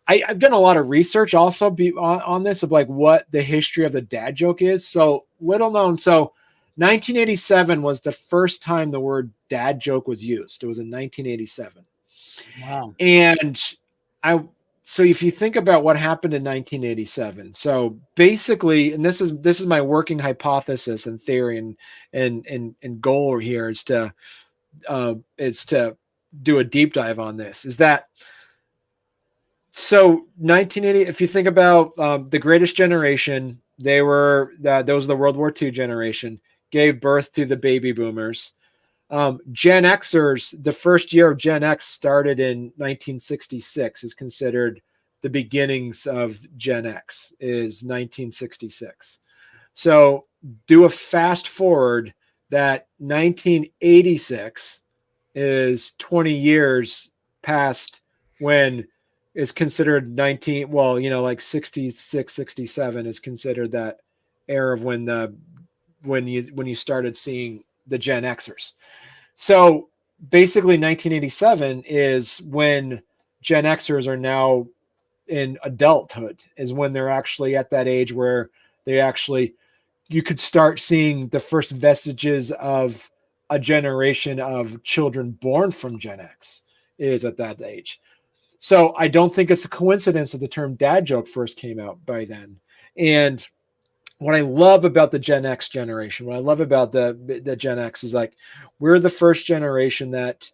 B: I've done a lot of research also on this of like what the history of the dad joke is. So little known. So 1987 was the first time the word dad joke was used. It was in 1987.
A: Wow.
B: And so if you think about what happened in 1987, so basically, and this is my working hypothesis and theory and goal here is to do a deep dive on this, is that so 1980, if you think about the Greatest Generation, those were the World War II generation, gave birth to the baby boomers. Gen Xers, the first year of Gen X started in 1966, is considered the beginnings of Gen X, is 1966. So do a fast forward, that 1986 is 20 years past when is considered 19, well, like 66, 67 is considered that era of when you started seeing the Gen Xers. So basically 1987 is when Gen Xers are now in adulthood, is when they're actually at that age where you could start seeing the first vestiges of a generation of children born from Gen X is at that age. So I don't think it's a coincidence that the term dad joke first came out by then. And what I love about the Gen X generation, what I love about the Gen X is like, we're the first generation that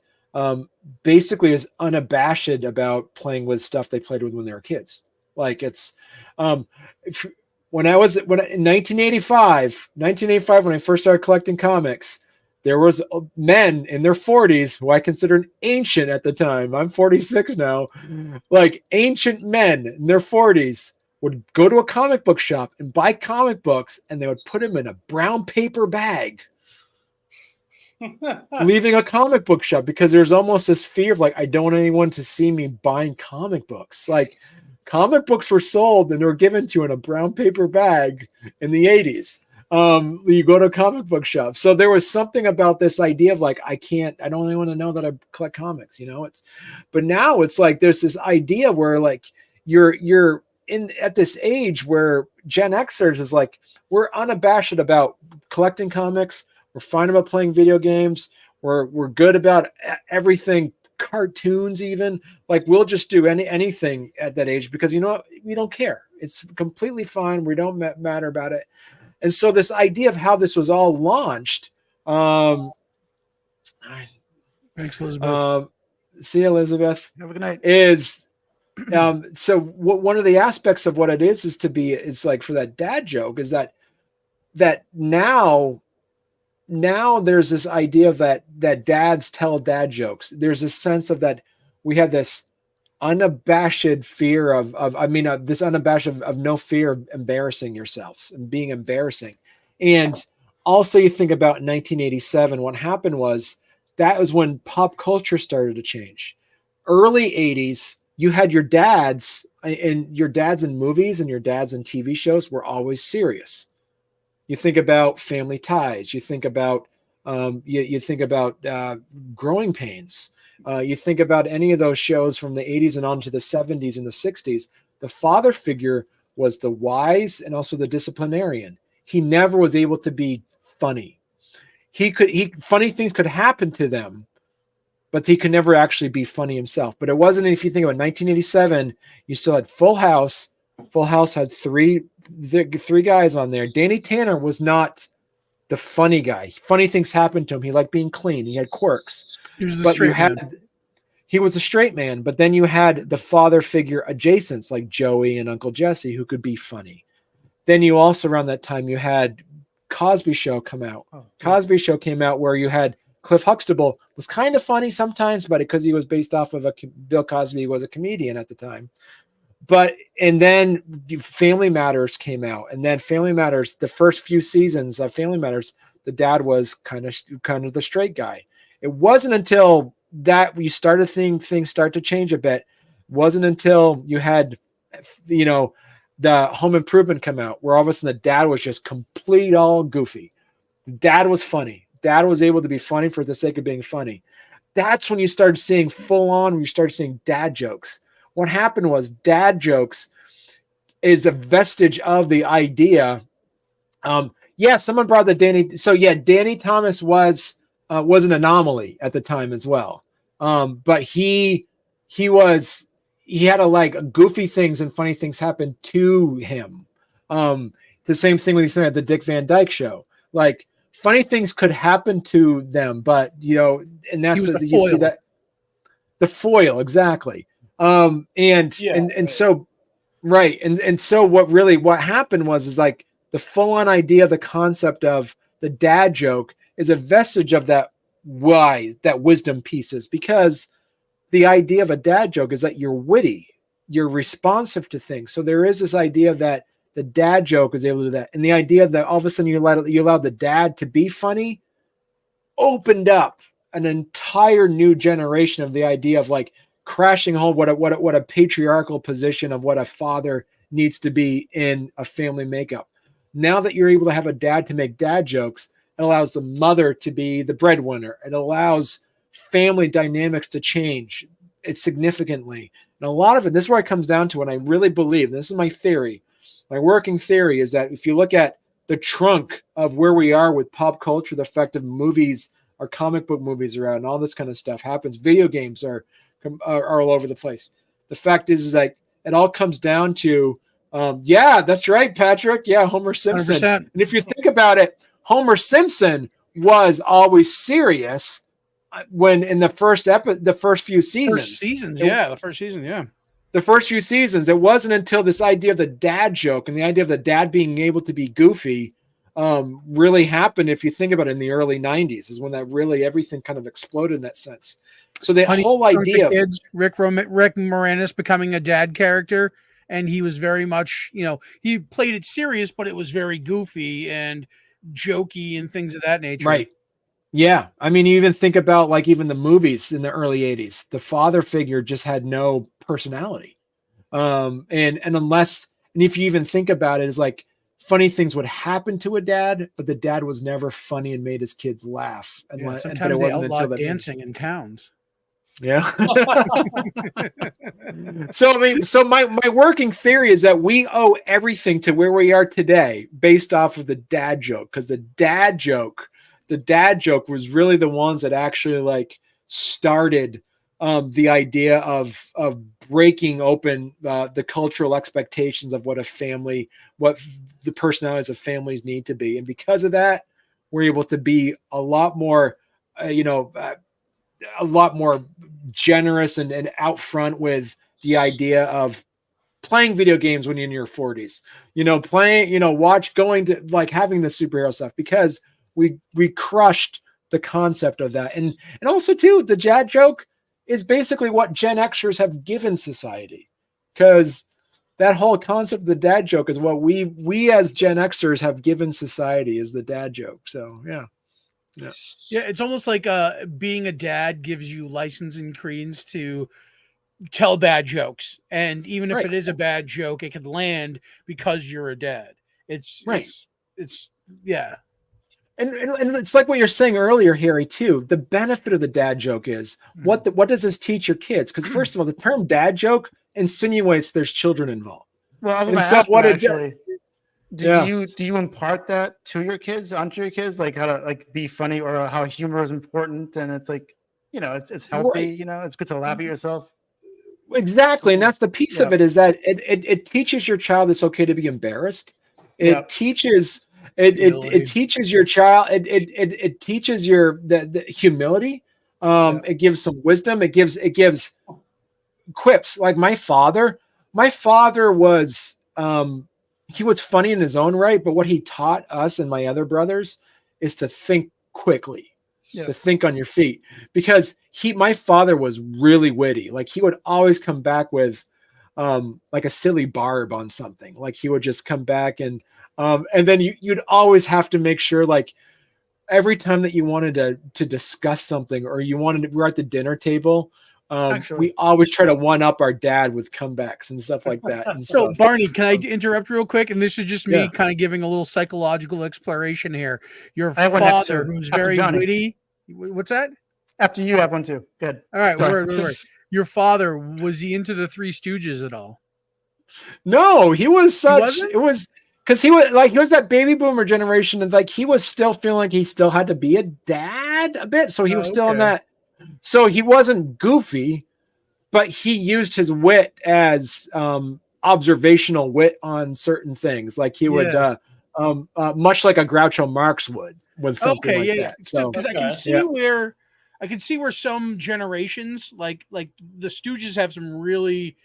B: basically is unabashed about playing with stuff they played with when they were kids. Like it's in 1985, when I first started collecting comics, there was men in their 40s who I considered ancient at the time. I'm 46 now. Like ancient men in their 40s would go to a comic book shop and buy comic books, and they would put them in a brown paper bag, leaving a comic book shop, because there's almost this fear of like, I don't want anyone to see me buying comic books. Like comic books were sold and they were given to you in a brown paper bag in the 80s. You go to a comic book shop. So there was something about this idea of like, I don't really want to know that I collect comics, but now it's like, there's this idea where like you're at this age where Gen Xers is like, we're unabashed about collecting comics. We're fine about playing video games. We're good about everything, cartoons even. Like we'll just do anything at that age because we don't care. It's completely fine. We don't matter about it. And so this idea of how this was all launched.
A: Thanks, Elizabeth.
B: See you, Elizabeth.
D: Have a good night.
B: Is so one of the aspects of what it is like for that dad joke is that now there's this idea of that dads tell dad jokes. There's a sense of that we have this unabashed fear of this unabashed of no fear of embarrassing yourselves and being embarrassing. And also you think about 1987, what happened was that was when pop culture started to change. Early 80s, you had your dads in movies and your dads in TV shows were always serious. You think about Family Ties. You think about you think about Growing Pains. You think about any of those shows from the 80s and on to the 70s and the 60s. The father figure was the wise and also the disciplinarian. He never was able to be funny. Funny things could happen to them, but he could never actually be funny himself. But it wasn't, if you think about 1987, you still had Full House. Full House had three guys on there. Danny Tanner was not the funny guy. Funny things happened to him. He liked being clean. He had quirks.
A: He was the straight man.
B: He was a straight man, but then you had the father figure adjacents like Joey and Uncle Jesse who could be funny. Then you also, around that time, you had Cosby Show come out. Cosby Show came out where you had Cliff Huxtable was kind of funny sometimes, but because he was based off of Bill Cosby was a comedian at the time. And then Family Matters came out, and then Family Matters, the first few seasons of Family Matters, the dad was kind of the straight guy. It wasn't until that we started seeing things start to change a bit. It wasn't until you had, the Home Improvement come out, where all of a sudden the dad was just complete all goofy. Dad was funny. Dad was able to be funny for the sake of being funny. That's when you started seeing full on, when you started seeing dad jokes. what happened was dad jokes is a vestige of the idea. Someone brought the Danny. So yeah, Danny Thomas was an anomaly at the time as well. But he had goofy things and funny things happen to him. The same thing when you think at the Dick Van Dyke Show. Like funny things could happen to them, but and that's you see that the foil exactly. So right, and so what happened was like the full-on idea of the concept of the dad joke is a vestige of that wisdom pieces, because the idea of a dad joke is that you're witty, you're responsive to things. So there is this idea that the dad joke is able to do that, and the idea that all of a sudden you allow the dad to be funny opened up an entire new generation of the idea of like crashing home what a patriarchal position of what a father needs to be in a family makeup. Now that you're able to have a dad to make dad jokes, it allows the mother to be the breadwinner. It allows family dynamics to change it significantly. And a lot of it, this is where it comes down to, and I really believe, this is my theory, my working theory, is that if you look at the trunk of where we are with pop culture, the effect of movies, our comic book movies are out, and all this kind of stuff happens. Video games are all over the place. The fact is that it all comes down to, that's right, Patrick. Yeah, Homer Simpson. 100%. And if you think about it, Homer Simpson was always serious when in the first few seasons.
A: The first season, yeah.
B: The first few seasons, it wasn't until this idea of the dad joke and the idea of the dad being able to be goofy really happened. If you think about it, in the early 90s is when that really everything kind of exploded in that sense. So the whole idea of
A: kids, Rick Moranis becoming a dad character, and he was very much, he played it serious, but it was very goofy and jokey and things of that nature.
B: Right. Yeah. I mean, you even think about like even the movies in the early 80s, the father figure just had no personality. And if you even think about it, it's like funny things would happen to a dad, but the dad was never funny and made his kids laugh.
A: Sometimes it wasn't until dancing in towns.
B: Yeah. So my working theory is that we owe everything to where we are today based off of the dad joke, because the dad joke was really the ones that actually like started the idea of breaking open the cultural expectations of what the personalities of families need to be. And because of that, we're able to be a lot more, a lot more generous and out front with the idea of playing video games when you're in your 40s, going to like having the superhero stuff, because we crushed the concept of that. And also too, the dad joke is basically what Gen Xers have given society, because that whole concept of the dad joke is what we as Gen Xers have given society, is the dad joke. So yeah.
A: It's almost like being a dad gives you license and credence to tell bad jokes, and even if it is a bad joke, it could land because you're a dad. It's yeah.
B: And it's like what you're saying earlier, Harry, too. The benefit of the dad joke is what does this teach your kids? Because first of all, the term dad joke insinuates there's children involved.
D: Well, I was going to ask what actually. Do you impart that to your kids, onto your kids, like how to like be funny, or how humor is important, and it's like it's healthy, it's good to laugh at yourself.
B: Exactly, and that's the piece of it, is that it teaches your child it's okay to be embarrassed. It teaches it teaches your child it teaches your the humility. It gives some wisdom. It gives quips. Like my father was he was funny in his own right, but what he taught us and my other brothers is to think quickly, to think on your feet, because my father was really witty. Like he would always come back with like a silly barb on something. Like he would just come back and then you'd always have to make sure, like every time that you wanted to discuss something, or we're at the dinner table, we always try to one up our dad with comebacks and stuff like that. And
A: so Barney, can I interrupt real quick? And this is just me kind of giving a little psychological exploration here. Your father, who's very witty. What's that?
D: After you have one too. Good.
A: All right. Word. your father, was he into the Three Stooges at all?
B: No, he was such.
A: wasn't?
B: It was because he was that baby boomer generation, and like he was still feeling like he still had to be a dad a bit. So he was still in that. So he wasn't goofy, but he used his wit as observational wit on certain things. Like he would, much like a Groucho Marx would with something like that. So
A: because I can see where some generations, like the Stooges, have some really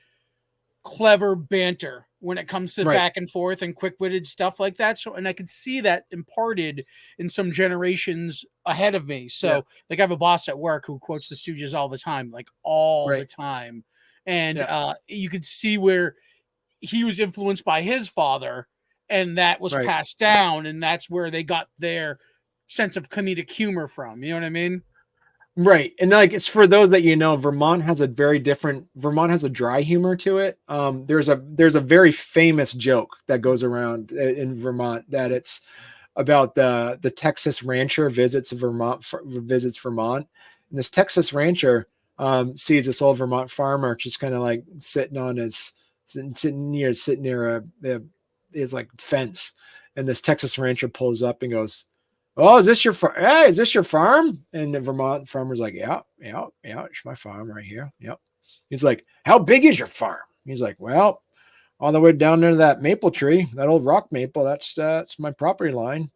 A: clever banter when it comes to back and forth and quick-witted stuff like that. So, and I could see that imparted in some generations ahead of me. So, like I have a boss at work who quotes the Stooges all the time, like all the time. And you could see where he was influenced by his father, and that was passed down, and that's where they got their sense of comedic humor from. You know what I mean?
B: Right. And like, it's for those that, Vermont has a dry humor to it. There's a very famous joke that goes around in Vermont that it's about the Texas rancher visits Vermont. And this Texas rancher sees this old Vermont farmer just kind of like sitting near his like fence. And this Texas rancher pulls up and goes, "Oh, is this your Hey, is this your farm?" And the Vermont farmer's like, "Yeah, it's my farm right here. Yep." He's like, "How big is your farm?" He's like, "Well, all the way down there to that maple tree, that old rock maple. That's my property line."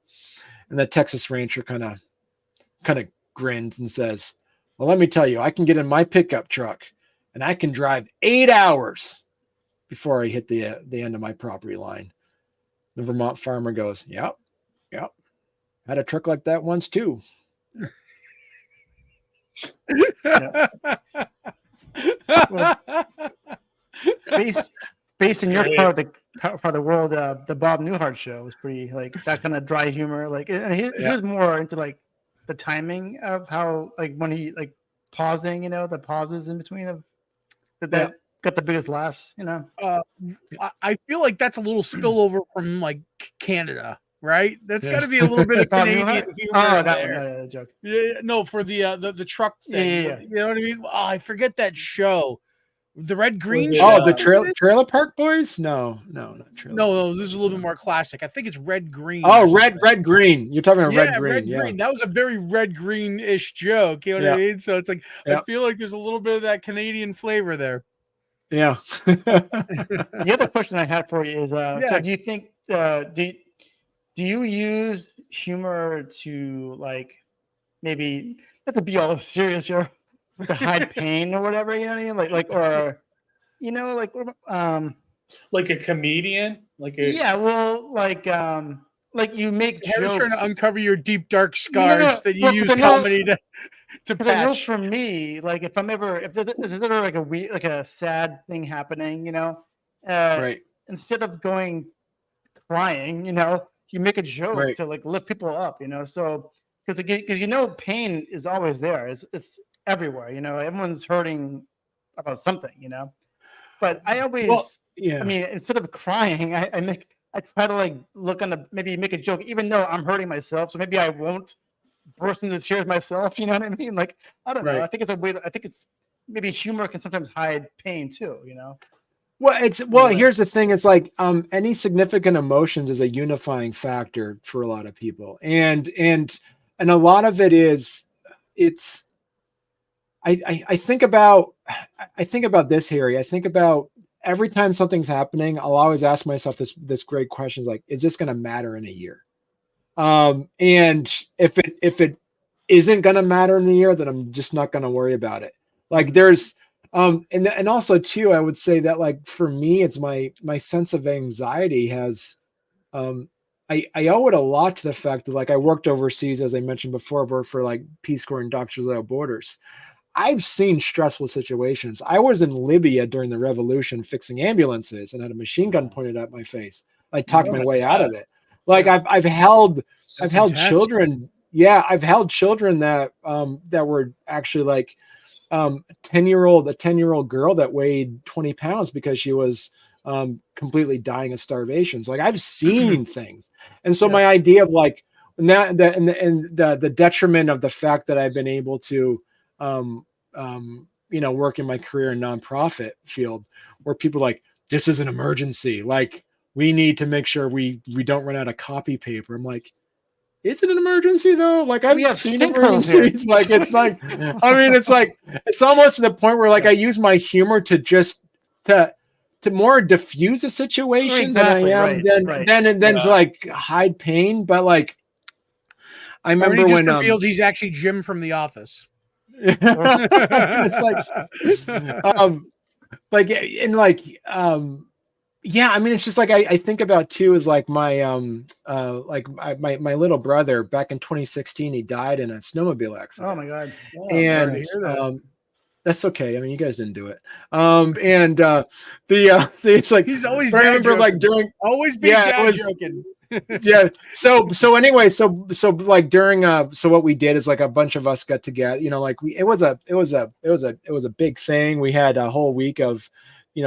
B: And the Texas rancher kind of grins and says, "Well, let me tell you, I can get in my pickup truck and I can drive 8 hours before I hit the end of my property line." The Vermont farmer goes, "Yep. Had a truck like that once too."
D: Based in your part of the world, the Bob Newhart show was pretty like that kind of dry humor. Like, and he was more into like the timing of how, like, when he like pausing, the pauses in between of that got the biggest laughs.
A: I feel like that's a little spillover from like Canada. Right, that's got to be a little bit of Canadian humor there.
D: Joke.
A: Yeah, no, for the truck thing.
D: Yeah.
A: You know what I mean? Oh, I forget that show, the Red Green.
B: Oh, the Trailer Park Boys? No, not Trailer.
A: No, this is a little bit more classic. I think it's Red Green.
B: Oh, Red Green. You're talking about Red Green.
A: Red Green. That was a very Red Green-ish joke. You know what I mean? So it's like I feel like there's a little bit of that Canadian flavor there.
B: Yeah.
D: The other question I had for you is, so do you think do you use humor to like maybe not to be all serious here, to hide pain or whatever? You know what I mean? Like
C: a comedian, like
D: you make
A: Harry's
D: jokes.
A: trying to uncover your deep dark scars that you use comedy to patch.
D: I know for me, like if there's ever like a sad thing happening, instead of going crying, you make a joke to like lift people up, so because pain is always there. It's everywhere, everyone's hurting about something, but I always I mean, instead of crying, I try to like maybe make a joke, even though I'm hurting myself, so maybe I won't burst into tears myself, you know what I mean? Like, I don't know. I think it's a way I think it's maybe humor can sometimes hide pain too,
B: Well, here's the thing. It's like any significant emotions is a unifying factor for a lot of people. And a lot of it is I think about this, Harry. I think about every time something's happening, I'll always ask myself this great question is like, is this going to matter in a year? And if it isn't going to matter in the year, then I'm just not going to worry about it. Like there's and also too, I would say that like for me, it's my sense of anxiety has, I owe it a lot to the fact that like I worked overseas, as I mentioned before, worked for like Peace Corps and Doctors Without Borders. I've seen stressful situations. I was in Libya during the revolution fixing ambulances and had a machine gun pointed at my face. I talked my way out of it. Like I've held children. Yeah, I've held children that were actually like a 10-year-old girl that weighed 20 pounds because she was completely dying of starvation. So like I've seen things. And so my idea of like the detriment of the fact that I've been able to working my career in nonprofit field where people are like, this is an emergency. Like, we need to make sure we don't run out of copy paper. I'm like, is it an emergency though? Like, I've seen emergencies. Like, it's like, I mean, it's like, it's almost to the point where like I use my humor to just to more diffuse a situation than I am than to like hide pain. But like, I remember
A: Barney
B: when
A: just revealed he's actually Jim from The Office.
B: it's yeah, I mean, it's just like I think about too is like my my little brother back in 2016, he died in a snowmobile accident.
D: Oh my god!
C: Oh,
B: And that's okay. I mean, you guys didn't do it. It's like
A: he's always.
B: I remember like during
A: always big dad joking.
B: Yeah. So anyway, so like during so what we did is like a bunch of us got together. Like it was a big thing. We had a whole week of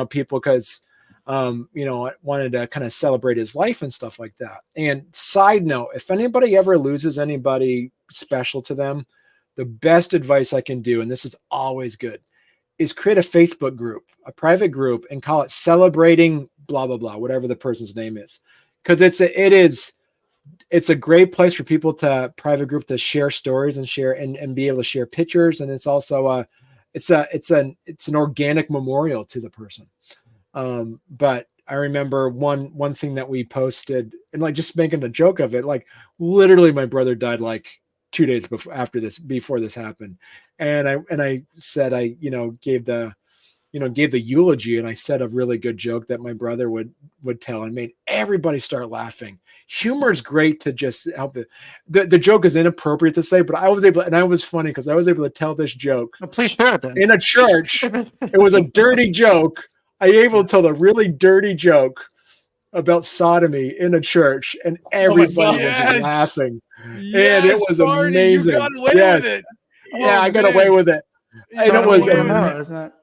B: people because wanted to kind of celebrate his life and stuff like that. And side note, if anybody ever loses anybody special to them, the best advice I can do, and this is always good, is create a Facebook group, a private group, and call it Celebrating blah blah blah, whatever the person's name is, because it's a great place for people to private group to share stories and share and be able to share pictures, and it's also it's an organic memorial to the person. But I remember one thing that we posted and like just making a joke of it, like literally my brother died like 2 days before this happened. And I said, I gave the eulogy, and I said a really good joke that my brother would tell and made everybody start laughing. Humor is great to just help it. The joke is inappropriate to say, but I was able, and I was funny because I was able to tell this joke
D: please share it then.
B: In a church. It was a dirty joke. I able to tell a really dirty joke about sodomy in a church, and everybody was laughing.
A: Yes,
B: and it was
A: Barney,
B: amazing.
A: You got away with it.
B: Yeah, I got away with it. And it was
D: isn't
B: it?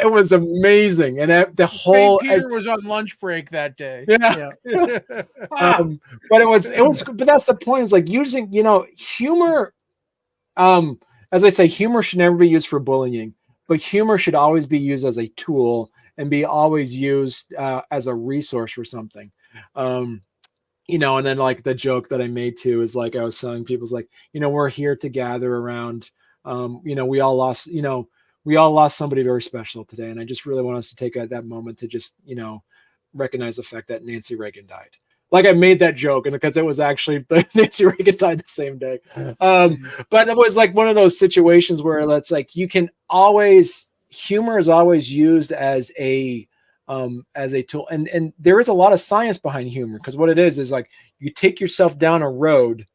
B: It was amazing. And the whole
A: Peter was on lunch break that day.
B: Yeah. But it was but that's the point, is like using, humor. As I say, humor should never be used for bullying, but humor should always be used as a tool and be always used as a resource for something. And then like the joke that I made too is like I was telling people, like, we're here to gather around. We all lost somebody very special today, and I just really want us to take that moment to just recognize the fact that Nancy Reagan died. Like I made that joke, and because it was actually Nancy Reagan died the same day. But it was like one of those situations where that's like humor is always used as a tool, and there is a lot of science behind humor, because what it is like you take yourself down a road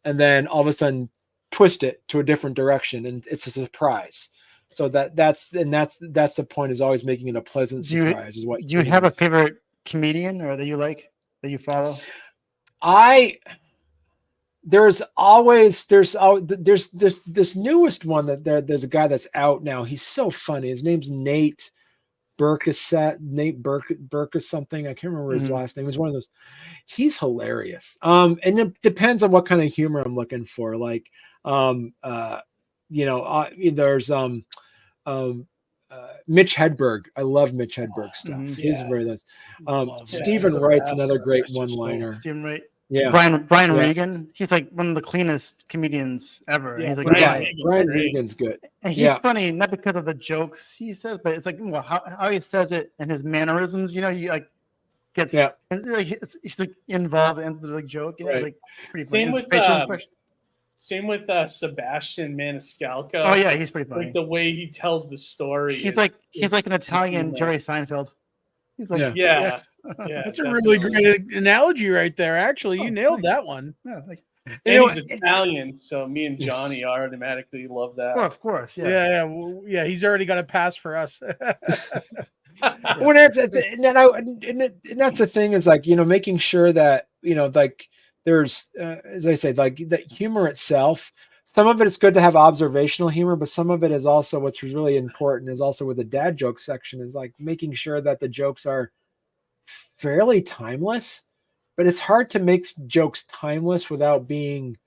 B: and then all of a sudden twist it to a different direction, and it's a surprise. So that's the point, is always making it a pleasant surprise.
D: Do you have a favorite comedian or that you like, that you follow?
B: There's this newest one that there's a guy that's out now. He's so funny. His name's Nate Burke something. I can't remember his last name. He's one of those. He's hilarious. And it depends on what kind of humor I'm looking for. Like, there's Mitch Hedberg. I love Mitch Hedberg stuff. He's very nice. Stephen Wright's another great one-liner.
D: Stephen Wright.
B: Yeah.
D: Brian Regan. He's like one of the cleanest comedians ever. Yeah, he's like
B: Brian Regan's good.
D: And he's funny, not because of the jokes he says, but it's like how he says it and his mannerisms. He like gets he's like involved into the joke. Like it's pretty funny.
C: Same with Sebastian Maniscalco.
D: Oh yeah, he's pretty funny.
C: Like the way he tells the story.
D: He's like an Italian Jerry Seinfeld. He's like
C: yeah.
A: That's a really great analogy right there. Actually, you nailed that one.
D: Yeah,
C: and he's Italian, so me and Johnny automatically love that.
D: Oh, of course,
A: yeah. He's already got a pass for us.
B: Well, that's the thing, is like making sure that like there's as I say, like the humor itself. Some of it is good to have observational humor, but some of it is also what's really important is also with the dad joke section, is like making sure that the jokes are fairly timeless. But it's hard to make jokes timeless without being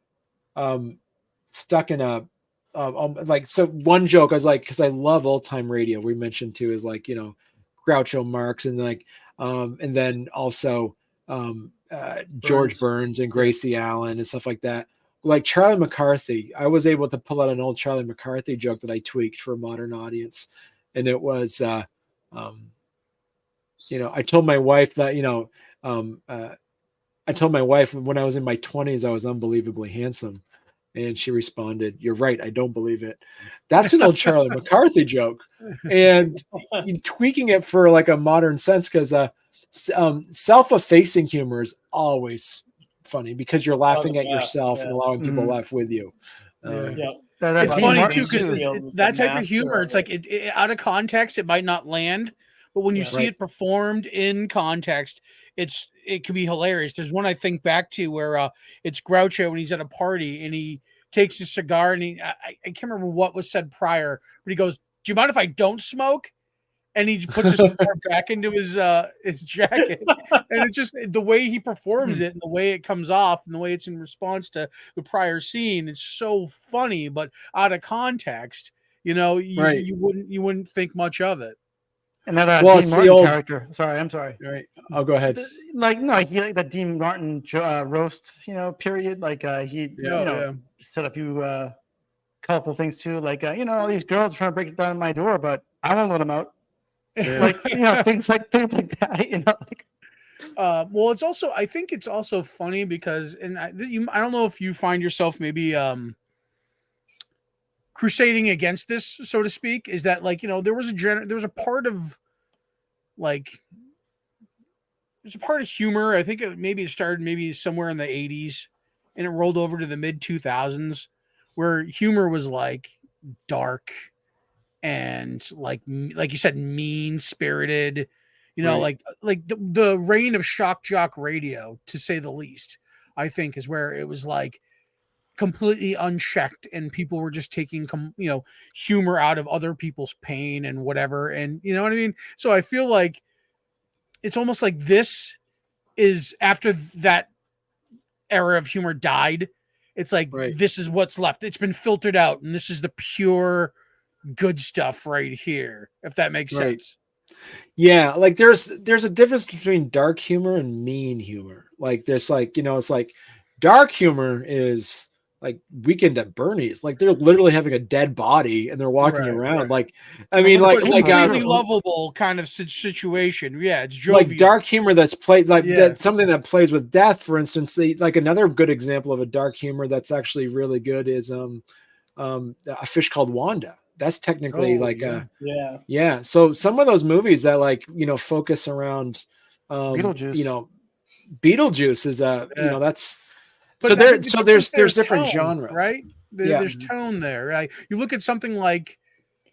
B: stuck in a like, so one joke I was like, because I love old time radio, we mentioned too, is like, Groucho Marx, and like and then also George Burns and Gracie Allen and stuff like that. Like Charlie McCarthy, I was able to pull out an old Charlie McCarthy joke that I tweaked for a modern audience, and it was I told my wife that I told my wife when I was in my 20s I was unbelievably handsome. And she responded, "You're right. I don't believe it." That's an old Charlie McCarthy joke, and tweaking it for like a modern sense, because self-effacing humor is always funny because you're laughing at yourself and allowing people to laugh with you.
A: It's funny too because that type of humor, it's like it out of context, it might not land, but when you see it performed in context, it can be hilarious. There's one I think back to where it's Groucho when he's at a party and he takes a cigar and I can't remember what was said prior, but he goes, "Do you mind if I don't smoke?" And he puts his cigar back into his jacket, and it's just the way he performs it and the way it comes off and the way it's in response to the prior scene. It's so funny, but out of context, you wouldn't think much of it.
D: Another Dean Martin character. Sorry, I'm sorry.
B: Right, I'll go ahead.
D: He like the Dean Martin roast, period. Like he said a few colorful things too. Like these girls are trying to break it down my door, but I won't let them out. Like things like that.
A: Well, it's also, I think it's also funny because, and I don't know if you find yourself maybe crusading against this, so to speak, is that like, there was a part of like, there's a part of humor. I think it started maybe somewhere in the 80s and it rolled over to the mid 2000s where humor was like dark and like you said, mean spirited, like the reign of shock jock radio, to say the least, I think is where it was like completely unchecked and people were just taking humor out of other people's pain and whatever, and you know what I mean. So I feel like it's almost like this is after that era of humor died. It's like this is what's left. It's been filtered out, and this is the pure good stuff right here, if that makes sense.
B: Yeah, like there's a difference between dark humor and mean humor. Like there's like, it's like dark humor is like Weekend at Bernie's. Like they're literally having a dead body and they're walking around. Like, I mean, like
A: really lovable kind of situation. Yeah, it's jovial.
B: Like dark humor that's played like something that plays with death, for instance. Like another good example of a dark humor that's actually really good is A Fish Called Wanda. That's technically So some of those movies that like focus around
D: Beetlejuice.
B: Beetlejuice is that's. But there's different
A: tone,
B: genres,
A: right? There's tone there, right? You look at something like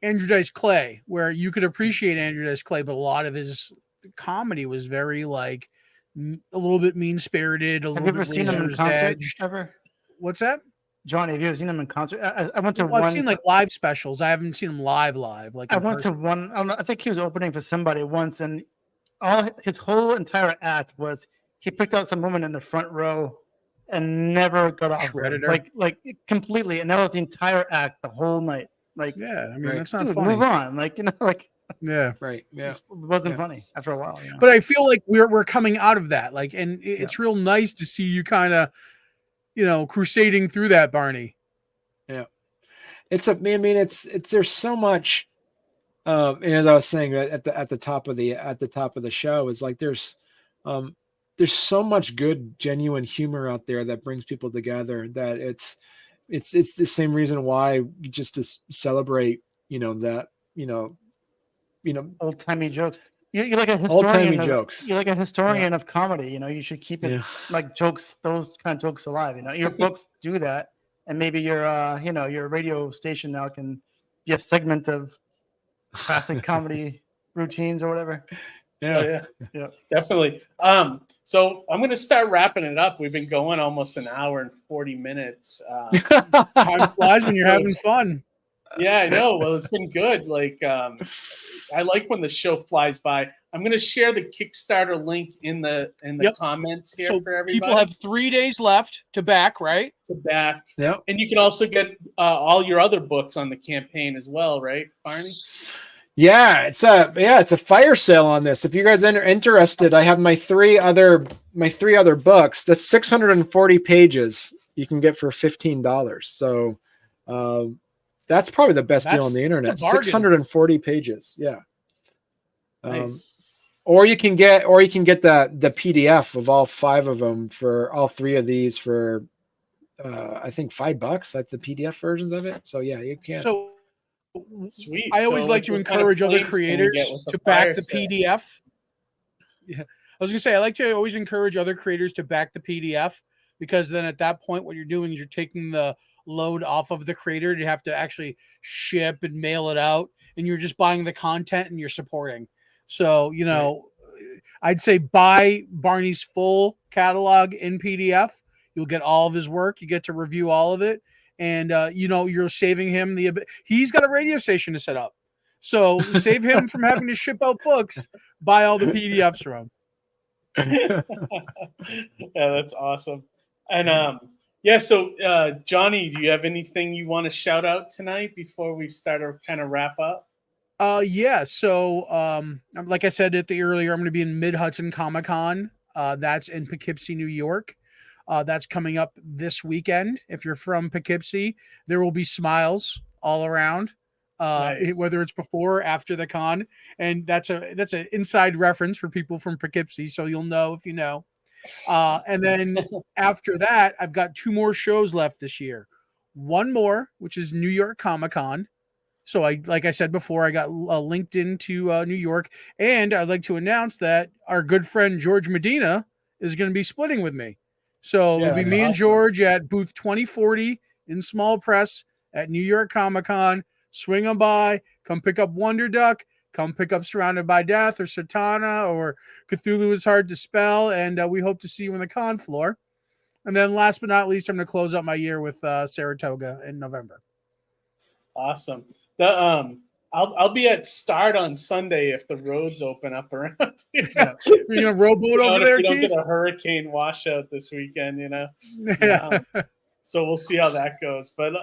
A: Andrew Dice Clay, where you could appreciate Andrew Dice Clay, but a lot of his comedy was very like a little bit mean spirited.
D: Have you ever seen him in concert? Ever?
A: What's that?
D: Johnny, have you ever seen him in concert? I went to
A: one. I've seen like live specials. I haven't seen him live. Like
D: I went to one. I think he was opening for somebody once, and his whole entire act was he picked out some woman in the front row and never got off her. Like completely, and that was the entire act, the whole night. Like,
A: I mean, that's not funny.
D: Move on,
B: it
D: wasn't funny after a while.
A: But I feel like we're coming out of that, like, and it's real nice to see you kind of, crusading through that, Barney.
B: Yeah, there's so much. And as I was saying at the top of the show, is like there's so much good, genuine humor out there that brings people together. That it's the same reason why just to celebrate,
D: old timey jokes. You're like a historian.
B: Old timey jokes.
D: You're like a historian of comedy. You should keep it like jokes, those kind of jokes alive. Your books do that, and maybe your your radio station now can be a segment of classic comedy routines or whatever.
C: Yeah, definitely. So I'm going to start wrapping it up. We've been going almost an hour and 40 minutes.
A: Time flies when you're having fun.
C: Yeah, I know. Well, it's been good. Like, I like when the show flies by. I'm gonna share the Kickstarter link in the comments here for everybody.
A: People have 3 days left to back, right?
C: To back.
B: Yeah.
C: And you can also get all your other books on the campaign as well, right, Barney?
B: Yeah, it's a fire sale on this. If you guys are interested, I have my three other books. That's 640 pages. You can get for $15. So that's probably the best deal on the internet. 640 pages. Yeah.
C: Nice.
B: Or you can get the PDF of all 5 of them for all 3 of these for I think $5, like the PDF versions of it. So yeah, you can.
A: So
C: sweet.
A: I always like to encourage other creators to back the PDF. Yeah. I was gonna say I like to always encourage other creators to back the PDF, because then at that point what you're doing is you're taking the load off of the creator to have to actually ship and mail it out, and you're just buying the content and you're supporting. So, I'd say buy Barney's full catalog in PDF. You'll get all of his work. You get to review all of it. And, you're saving him he's got a radio station to set up. So save him from having to ship out books, buy all the PDFs from him.
C: Yeah, that's awesome. And, so Johnny, do you have anything you want to shout out tonight before we start to kind of wrap up?
A: Yeah. So, like I said earlier, I'm going to be in Mid-Hudson Comic-Con. That's in Poughkeepsie, New York. That's coming up this weekend. If you're from Poughkeepsie, there will be smiles all around,
C: Nice.
A: whether it's before or after the con. And that's an inside reference for people from Poughkeepsie, so you'll know if you know. And then after that, I've got 2 more shows left this year. One more, which is New York Comic-Con. So like I said before, I got linked into New York, and I'd like to announce that our good friend George Medina is going to be splitting with me. So it'll be me and George at booth 2040 in small press at New York Comic-Con. Swing on by, come pick up Wonder Duck, come pick up Surrounded by Death or Satana or Cthulhu is Hard to Spell, and we hope to see you on the con floor. And then last but not least, I'm going to close out my year with Saratoga in November.
C: Awesome. I'll be at Start on Sunday if the roads open up around.
A: Yeah. You're gonna rowboat over there,
C: Keith?
A: Don't
C: get a hurricane washout this weekend, So we'll see how that goes. But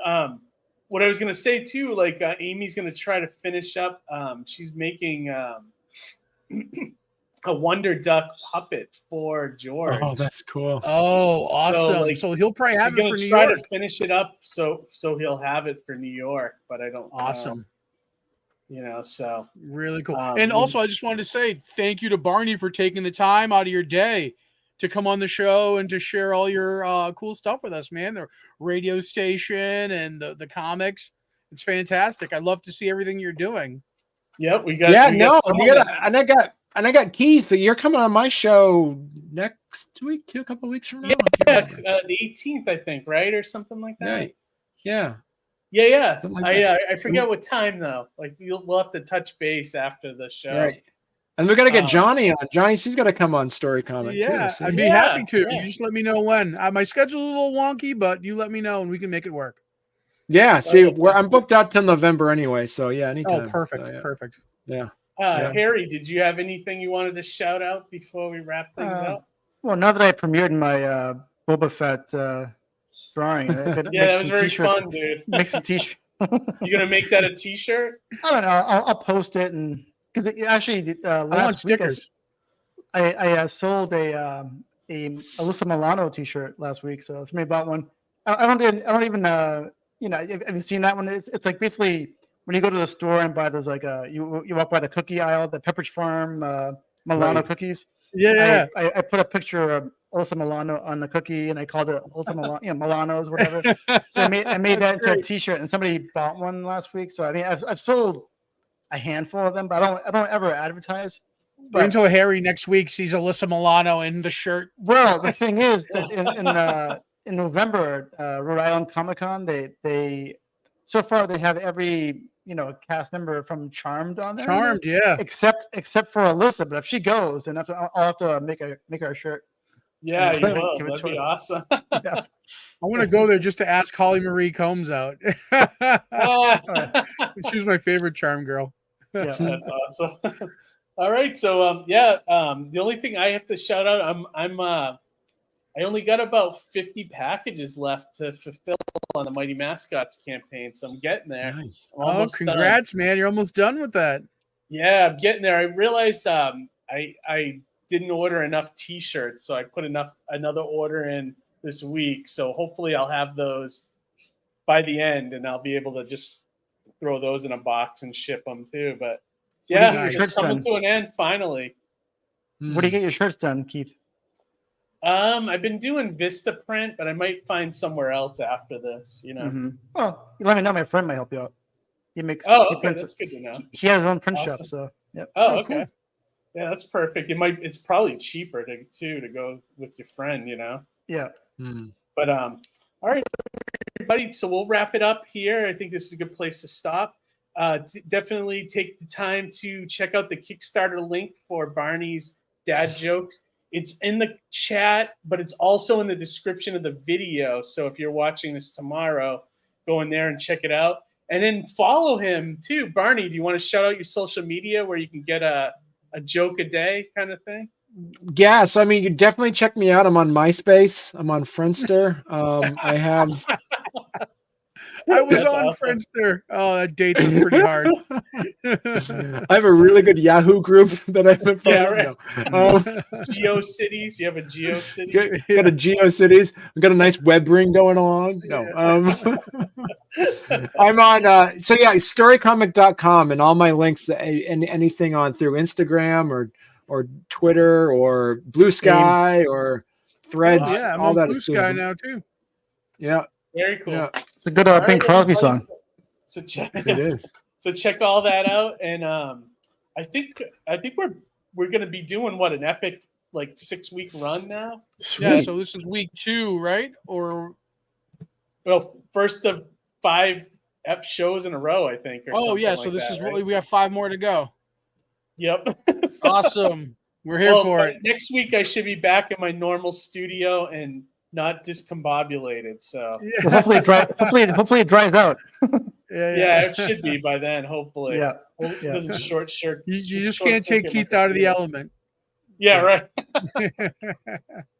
C: what I was gonna say too, like Amy's gonna try to finish up. She's making a Wonder Duck puppet for George.
B: Oh, that's cool.
A: Oh, awesome! So he'll probably have it for New York.
C: Try to finish it up, so he'll have it for New York. But I don't.
A: Awesome.
C: So
A: really cool. And also, I just wanted to say thank you to Barney for taking the time out of your day to come on the show and to share all your cool stuff with us, man. The radio station and the comics. It's fantastic. I love to see everything you're doing.
C: Yep, we got.
B: And I got Keith. You're coming on my show next week, too, a couple of weeks from now.
C: Yeah, the 18th, I think, right, or something like that.
B: Yeah.
C: I forget what time though. Like we'll have to touch base after the show.
B: Right. And we're gonna get Johnny on. He's got to come on Story Comic too.
A: So. I'd be happy to. Yeah. You just let me know when. My schedule's a little wonky, but you let me know and we can make it work.
B: Yeah. See, I'm booked out till November anyway. So yeah, anytime.
A: Oh, perfect.
B: So, yeah.
A: Perfect.
B: Yeah.
C: Harry, did you have anything you wanted to shout out before we wrap things up?
D: Well, now that I premiered my Boba Fett drawing,
C: that was very fun, dude.
D: Make some t-shirts.
C: You gonna make that a t-shirt?
D: I don't know. I'll post it, and because actually
A: I want stickers.
D: I sold a Alyssa Milano t-shirt last week, so somebody bought one. I don't even have you seen that one? It's like basically when you go to the store and buy those you walk by the cookie aisle, the Pepperidge Farm Milano cookies.
A: Yeah.
D: I put a picture of Alyssa Milano on the cookie, and I called it Alyssa Milano, Milano's, whatever. So I made that into a t-shirt, and somebody bought one last week. So I mean, I've sold a handful of them, but I don't ever advertise.
A: But until Harry next week sees Alyssa Milano in the shirt.
D: Well, the thing is that in November, Rhode Island Comic Con, they so far they have every cast member from Charmed on there.
A: Charmed, yeah.
D: Except for Alyssa, but if she goes, then I'll have to make her a shirt.
C: Yeah, you will.
D: Give it
C: That'd
D: to
C: be
D: her.
C: awesome.
D: Yeah.
A: I want to go there just to ask Holly Marie Combs out. She was my favorite charm girl.
D: Yeah.
C: That's awesome. All right, so the only thing I have to shout out, I only got about 50 packages left to fulfill on the Mighty Mascots campaign, so I'm getting there.
B: Nice.
A: Oh, congrats, man! You're almost done with that.
C: Yeah, I'm getting there. I realized I didn't order enough T-shirts, so I put another order in this week. So hopefully I'll have those by the end, and I'll be able to just throw those in a box and ship them too. But yeah, it's coming to an end finally.
D: Where do you get your shirts done, Keith?
C: I've been doing Vistaprint, but I might find somewhere else after this. You know.
D: Mm-hmm. Well, you let me know. My friend might help you out. He makes.
C: Oh, okay, that's good to know.
D: He has his own print shop, so yeah.
C: Oh, okay. Cool. Yeah, that's perfect. It's probably cheaper to go with your friend. You know.
D: Yeah.
C: But all right, everybody. So we'll wrap it up here. I think this is a good place to stop. Definitely take the time to check out the Kickstarter link for Barney's dad jokes. It's in the chat, but it's also in the description of the video. So if you're watching this tomorrow, go in there and check it out. And then follow him too. Barney, do you want to shout out your social media where you can get a joke a day kind of thing?
B: Yeah, so I mean, you definitely check me out. I'm on MySpace. I'm on Friendster. I have.
A: I was on awesome. Friendster. Oh, that dates is pretty hard.
B: I have a really good Yahoo group that I've been following.
C: GeoCities. You have a GeoCities.
B: Got a GeoCities. I've got a nice web ring going on. No. I'm on storycomic.com, and all my links and anything on through Instagram or Twitter or Blue Sky or Threads.
A: Yeah, I'm
B: all
A: on
B: that
A: Blue Sky now too.
B: Yeah.
C: Very cool. Yeah.
D: It's a good Bing Crosby song.
C: So check
B: it is.
C: So check all that out, and I think we're gonna be doing an epic 6-week run now.
D: Sweet.
A: Yeah. So this is week 2, right? Or
C: first of 5 shows in a row, I think. Or
A: yeah. So this is right? We have 5 more to go.
C: Yep.
A: Awesome. We're here for it.
C: Next week I should be back in my normal studio and not discombobulated. So
D: well, hopefully it dries out.
C: Yeah, it should be by then. Hopefully,
D: yeah.
C: It doesn't short shirt.
A: You just can't take Keith out of the element.
C: Yeah, right.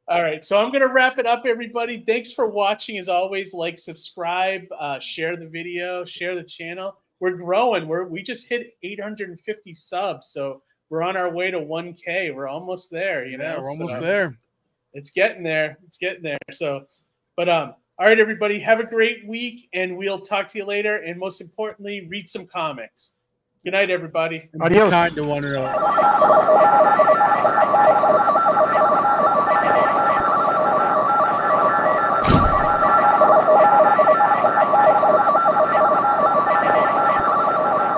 C: All right, so I'm gonna wrap it up, everybody. Thanks for watching. As always, subscribe, share the video, share the channel. We're growing. We just hit 850 subs, so we're on our way to 1K. We're almost there.
A: We're almost there.
C: It's getting there. So, but all right, everybody, have a great week, and we'll talk to you later. And most importantly, read some comics. Good night, everybody.
D: Adios.
A: Be kind to one another.